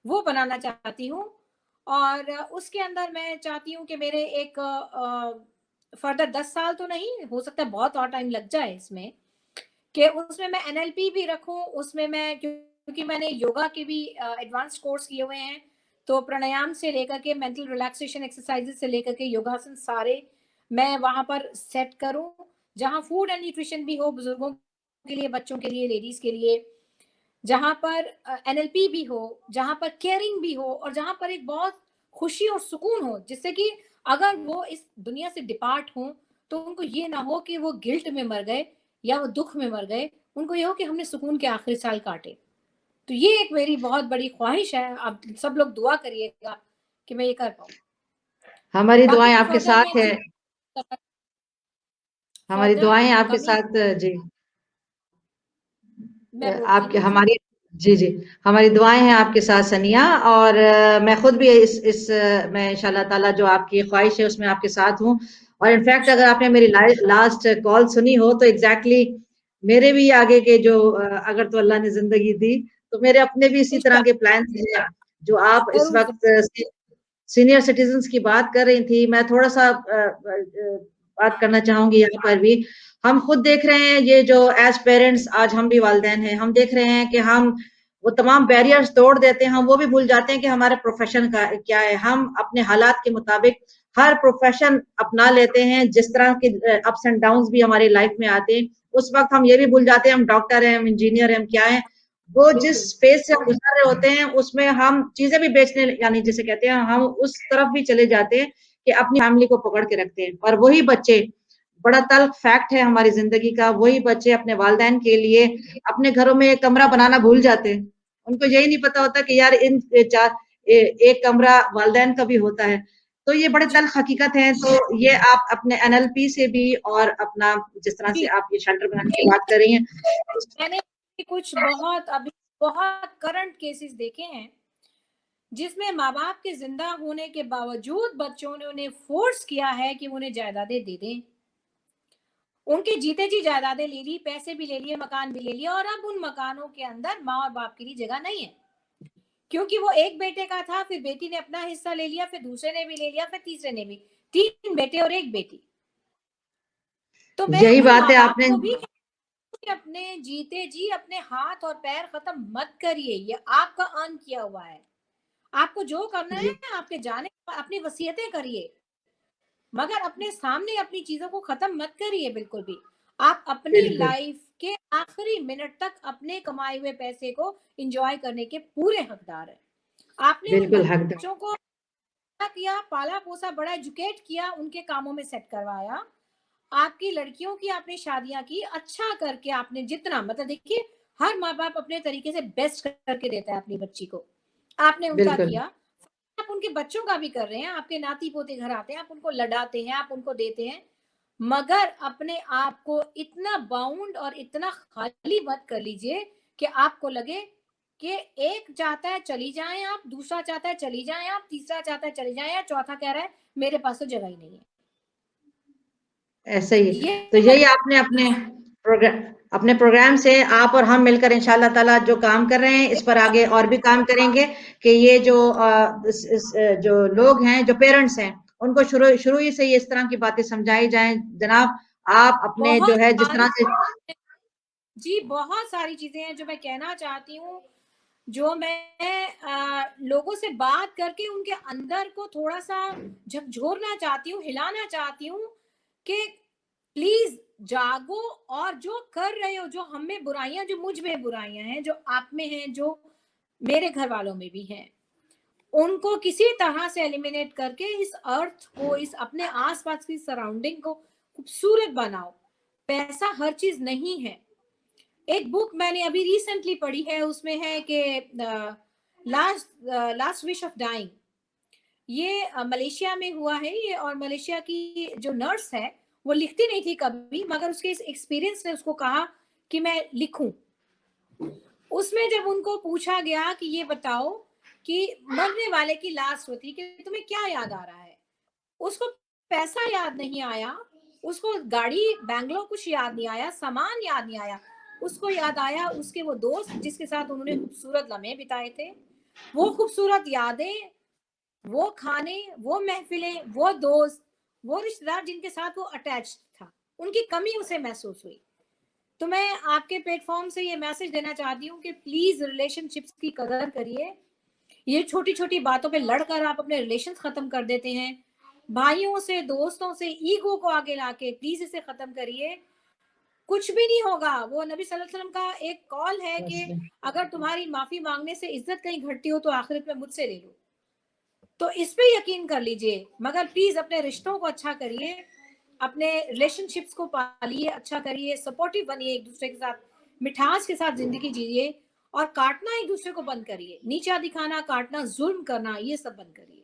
वो बनाना चाहती हूँ। और उसके अंदर मैं चाहती हूँ कि मेरे एक फर्दर 10 साल तो नहीं हो सकता, बहुत और टाइम लग जाए इसमें, कि उसमें मैं एनएलपी भी रखूं, उसमें मैं, क्योंकि मैंने योगा के भी एडवांस कोर्स किए हुए हैं, तो प्राणायाम से लेकर के मेंटल रिलैक्सेशन एक्सरसाइजेस से लेकर के योगासन सारे मैं वहां पर सेट करूं, जहां फूड एंड न्यूट्रिशन भी हो बुजुर्गों के लिए, बच्चों के लिए, लेडीज के लिए, जहां पर एनएलपी भी हो, जहां पर केयरिंग भी हो, और जहां पर एक बहुत खुशी और सुकून हो, जिससे कि अगर वो इस दुनिया से डिपार्ट हो तो उनको ये ना हो कि वो गिल्ट में मर गए या वो दुख में मर गए, उनको ये हो कि हमने सुकून के आखिरी साल काटे। तो ये एक मेरी बहुत बड़ी ख्वाहिश है, आप सब लोग दुआ करिएगा कि मैं ये कर पाऊँ। हमारी दुआएं बाकी आपके फर्दर साथ मैं है, हमारी फर्दर दुआएं आपके कमिंग साथ जी। मैं बोलती आपके हूँ जी। हमारी जी जी, हमारी दुआएं हैं आपके साथ सनिया। और मैं खुद भी मैं इंशाल्लाह ताला जो आपकी ख्वाहिश है उसमें आपके साथ हूँ। और इनफैक्ट अगर आपने मेरी लास्ट कॉल सुनी हो तो एग्जैक्टली मेरे भी आगे के जो अगर तो अल्लाह ने जिंदगी दी तो मेरे अपने भी इसी तरह के प्लान थे जो आप इस जरूर वक्त सीनियर सिटीजन्स की बात कर रही थी। मैं थोड़ा सा बात करना चाहूंगी यहाँ पर भी। हम खुद देख रहे हैं ये जो एज पेरेंट्स आज हम भी वालिदैन हैं, हम देख रहे हैं कि हम वो तमाम बैरियर्स तोड़ देते हैं। हम वो भी भूल जाते हैं कि हमारे प्रोफेशन का क्या है। हम अपने हालात के मुताबिक हर प्रोफेशन अपना लेते हैं, जिस तरह के अप्स एंड डाउन्स भी हमारी लाइफ में आते हैं उस वक्त हम ये भी भूल जाते हैं हम डॉक्टर हैं, हम इंजीनियर हैं, हम क्या हैं। वो जिस फेज से हम गुजर रहे होते हैं उसमें हम चीजें भी बेचने यानी जिसे कहते हैं हम उस तरफ भी चले जाते हैं कि अपनी फैमिली को पकड़ के रखते हैं। और वही बच्चे, बड़ा तल्ख फैक्ट है हमारी जिंदगी का, वही बच्चे अपने वालिदैन के लिए अपने घरों में एक कमरा बनाना भूल जाते हैं। उनको यही नहीं पता होता कि यार इन एक कमरा वालिदैन का भी होता है। तो ये बड़े तल्ख हकीकत है। तो ये आप अपने एनएलपी से भी और अपना जिस तरह से जी। आप ये शेल्टर बनाने की बात कर रही हैं, मैंने कुछ बहुत करंट केसेस देखे हैं जिसमें माँ बाप के जिंदा होने के बावजूद बच्चों ने उन्हें फोर्स किया है कि उन्हें जायदादें दे दें। उनके जीते जी जायदादें ले ली, पैसे भी ले लिए, मकान भी ले लिया, और अब उन मकानों के अंदर माँ और बाप के लिए जगह नहीं है, क्योंकि वो एक बेटे का था, फिर बेटी ने अपना हिस्सा ले लिया, फिर दूसरे ने भी ले लिया, फिर तीसरे ने भी। 3 बेटे और 1 बेटी। तो मैं यही उन बात माँ है बाप आपने को भी अपने जीते जी अपने हाथ और पैर खत्म मत करिए। ये आपका अर्न किया हुआ है, आपको जो करना है आपके जाने अपनी वसीयतें करिए, मगर अपने सामने अपनी चीजों को खत्म मत करिए बिल्कुल भी। आप अपनी बिल्कुल लाइफ के आखिरी मिनट तक अपने कमाए हुए पैसे को एंजॉय करने के पूरे हकदार हैं। आपने उन बिल्कुल हकदार, बच्चों को किया, पाला पोसा, बड़ा एजुकेट किया, उनके कामों में सेट करवाया। आपकी लड़कियों की आपने शादियां की, अच्छा करके आपने जितना, मतलब देखिए हर माँ बाप अपने तरीके से बेस्ट करके देता है अपनी बच्ची को, आपने उनका बिल्कुल किया। आप उनके बच्चों का भी कर रहे हैं, आपके नाती पोते घर आते हैं, आप उनको लड़ाते हैं, आप उनको देते हैं, मगर अपने आप को इतना बाउंड और इतना खाली मत कर लीजिए कि आपको लगे कि एक चाहता है चली जाएं आप, दूसरा चाहता है चली जाएं आप, तीसरा चाहता है चली जाएं, या चौथा कह रहा है मेरे पास तो जगह ही नहीं है। ऐसा ही है। तो ये मत यही आपने अपने प्रोग्राम से आप और हम मिलकर इंशाल्लाह ताला जो काम कर रहे हैं इस पर आगे और भी काम करेंगे कि ये जो जो लोग हैं, जो पेरेंट्स हैं, उनको शुरू शुरू ही से ये इस तरह की बातें समझाई जाएं। जनाब आप अपने जो बहुत है जिस सारी तरह से जी, बहुत सारी चीजें हैं जो मैं कहना चाहती हूँ, जो मैं लोगों से बात करके उनके अंदर को थोड़ा सा झकझोरना चाहती हूँ, हिलाना चाहती हूँ कि प्लीज जागो, और जो कर रहे हो, जो हम में बुराइयां, जो मुझ में बुराइयां हैं, जो आप में हैं, जो मेरे घर वालों में भी हैं, उनको किसी तरह से एलिमिनेट करके इस अर्थ को, इस अपने आसपास की सराउंडिंग को खूबसूरत बनाओ। पैसा हर चीज नहीं है। एक बुक मैंने अभी रिसेंटली पढ़ी है, उसमें है कि लास्ट विश ऑफ डाइंग, ये मलेशिया में हुआ है ये, और मलेशिया की जो नर्स है वो लिखती नहीं थी कभी, मगर उसके इस एक्सपीरियंस ने उसको कहा कि मैं लिखूं। उसमें जब उनको पूछा गया कि ये बताओ कि मरने वाले की लास्ट होती कि तुम्हें क्या याद आ रहा है, उसको पैसा याद नहीं आया, उसको गाड़ी बैंगलोर कुछ याद नहीं आया, सामान याद नहीं आया, उसको याद आया उसके वो दोस्त जिसके साथ उन्होंने खूबसूरत लम्हे बिताए थे, वो खूबसूरत यादें, वो खाने, वो महफिलें, वो दोस्त, वो रिश्तेदार जिनके साथ वो अटैच था, उनकी कमी उसे महसूस हुई। तो मैं आपके प्लेटफॉर्म से ये मैसेज देना चाहती हूँ कि प्लीज रिलेशनशिप्स की कदर करिए। ये छोटी छोटी बातों पे लड़कर आप अपने रिलेशंस खत्म कर देते हैं, भाइयों से, दोस्तों से ईगो को आगे लाके प्लीज इसे खत्म करिए। कुछ भी नहीं होगा। वो नबी सल्लल्लाहु अलैहि वसल्लम का एक कॉल है कि अगर तुम्हारी माफी मांगने से इज्जत कहीं घटती हो तो आखिरत में मुझसे ले लो। तो इस पे यकीन कर लीजिए, मगर प्लीज अपने रिश्तों को अच्छा करिए, अपने रिलेशनशिप्स को पालिए, अच्छा करिए, सपोर्टिव बनिए एक दूसरे के साथ, मिठास के साथ जिंदगी जिए और काटना एक दूसरे को बंद करिए, नीचा दिखाना, काटना, जुल्म करना, ये सब बंद करिए।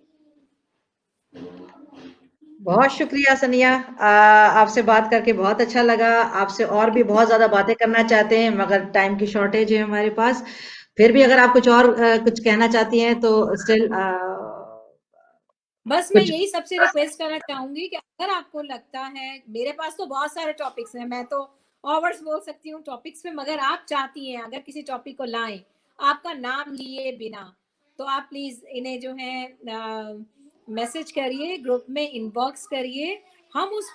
बहुत शुक्रिया सनिया, आपसे बात करके बहुत अच्छा लगा। आपसे और भी बहुत ज्यादा बातें करना चाहते हैं मगर टाइम की शॉर्टेज है हमारे पास। फिर भी अगर आप कुछ और कुछ कहना चाहती हैं तो स्टिल बस मैं यही सबसे रिक्वेस्ट करना चाहूंगी कि अगर आपको लगता है, मेरे पास तो बहुत सारे टॉपिक्स हैं, मैं तो आवर्स बोल सकती हूँ टॉपिक्स पे, मगर आप चाहती हैं अगर किसी टॉपिक को लाएं आपका नाम लिए बिना, तो आप प्लीज इन्हें जो है मैसेज करिए, ग्रुप में इनबॉक्स करिए। हम उस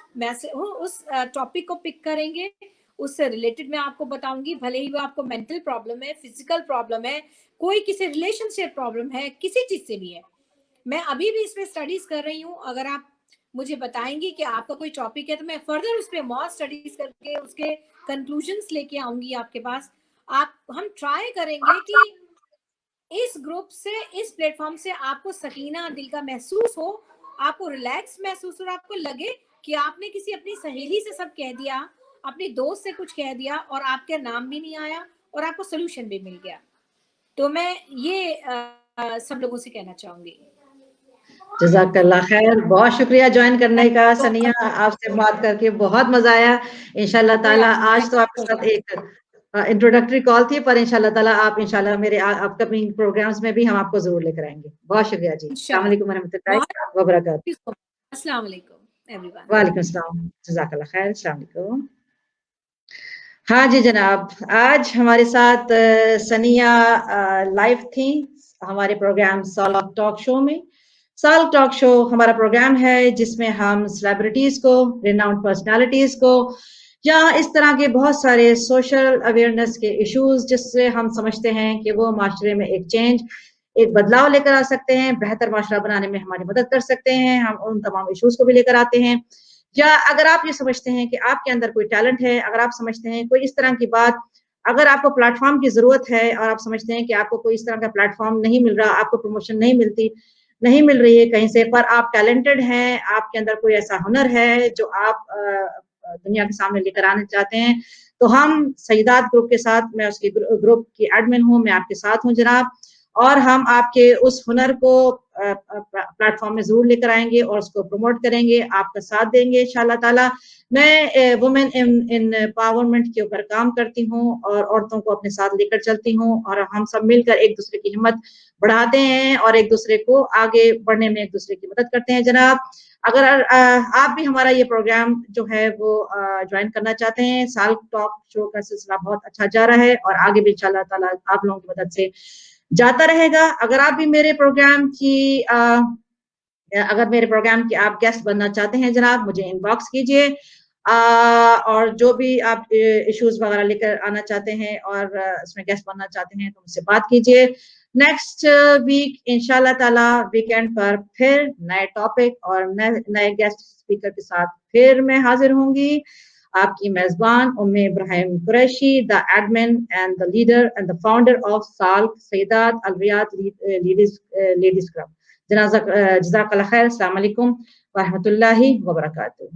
टॉपिक को पिक करेंगे, उससे रिलेटेड मैं आपको बताऊंगी, भले ही वो आपको मेंटल प्रॉब्लम है, फिजिकल प्रॉब्लम है, कोई किसी रिलेशनशिप प्रॉब्लम है, किसी चीज से भी है। मैं अभी भी इसमें स्टडीज कर रही हूँ। अगर आप मुझे बताएंगी कि आपका कोई टॉपिक है तो मैं फर्दर उस पर मोर स्टडीज करके उसके कंक्लूजन्स लेके आऊंगी आपके पास। हम ट्राई करेंगे कि इस ग्रुप से, इस प्लेटफॉर्म से आपको सकीना दिल का महसूस हो, आपको रिलैक्स महसूस हो, आपको लगे कि आपने किसी अपनी सहेली से सब कह दिया, अपनी दोस्त से कुछ कह दिया और आपका नाम भी नहीं आया और आपको सोल्यूशन भी मिल गया। तो मैं ये सब लोगों से कहना चाहूंगी। जज़ाकल्लाह खैर, बहुत शुक्रिया ज्वाइन करने का सनिया, आपसे बात करके बहुत मजा आया। इंशाल्लाह ताला आज तो आपके साथ एक इंट्रोडक्टरी कॉल थी, पर इंशाल्लाह ताला आप इंशाल्लाह मेरे अपकमिंग प्रोग्राम्स में भी हम आपको जरूर लेकर आएंगे। बहुत शुक्रिया जी। अस्सलाम वालेकुम रहमतुल्लाहि व बरकातहू। अस्सलाम वालेकुम एवरीवन। वालेकुम अस्सलाम, जज़ाकल्लाह खैर, अस्सलाम वालेकुम। हाँ जी जनाब, आज हमारे साथ सनिया लाइव थी हमारे प्रोग्राम साल्क टॉक शो में। साल्क टॉक शो हमारा प्रोग्राम है जिसमें हम सेलिब्रिटीज को, रिनाउंड पर्सनालिटीज को, या इस तरह के बहुत सारे सोशल अवेयरनेस के इश्यूज जिससे हम समझते हैं कि वो माशरे में एक चेंज, एक बदलाव लेकर आ सकते हैं, बेहतर माशरा बनाने में हमारी मदद कर सकते हैं, हम उन तमाम इश्यूज को भी लेकर आते हैं। या अगर आप ये समझते हैं कि आपके अंदर कोई टैलेंट है, अगर आप समझते हैं कोई इस तरह की बात, अगर आपको प्लेटफॉर्म की जरूरत है और आप समझते हैं कि आपको कोई इस तरह का प्लेटफॉर्म नहीं मिल रहा, आपको प्रमोशन नहीं मिल रही है कहीं से, पर आप टैलेंटेड हैं, आपके अंदर कोई ऐसा हुनर है जो आप दुनिया के सामने लेकर आना चाहते हैं, तो हम सईदात ग्रुप के साथ, मैं उसकी ग्रुप की एडमिन हूँ, मैं आपके साथ हूँ जनाब, और हम आपके उस हुनर को प्लेटफॉर्म में जरूर लेकर आएंगे और उसको प्रमोट करेंगे, आपका साथ देंगे इंशाल्लाह ताला। मैं वुमेन इन एम्पावरमेंट के ऊपर काम करती हूँ और औरतों को अपने साथ लेकर चलती हूँ, और हम सब मिलकर एक दूसरे की हिम्मत बढ़ाते हैं और एक दूसरे को आगे बढ़ने में एक दूसरे की मदद करते हैं जनाब। अगर आप भी हमारा ये प्रोग्राम जो है वो ज्वाइन करना चाहते हैं, साल्क टॉक शो का सिलसिला बहुत अच्छा जा रहा है और आगे भी इंशाल्लाह ताला आप लोगों की मदद से जाता रहेगा। अगर आप भी मेरे प्रोग्राम की आप गेस्ट बनना चाहते हैं जनाब, मुझे इनबॉक्स कीजिए, और जो भी आप इश्यूज वगैरह लेकर आना चाहते हैं और इसमें गेस्ट बनना चाहते हैं तो मुझसे बात कीजिए। नेक्स्ट वीक इंशाल्लाह ताला वीकेंड पर फिर नए टॉपिक और नए गेस्ट स्पीकर के साथ फिर मैं हाजिर होंगी। आपकी मेजबान Umme Ibrahim Qureshi, the admin and the leader and the founder of साल्क सईदात अल रियाद लेडीज क्लब। जज़ाकल्लाह खैर, अस्सलाम वालेकुम व रहमतुल्लाहि व बरकातहू।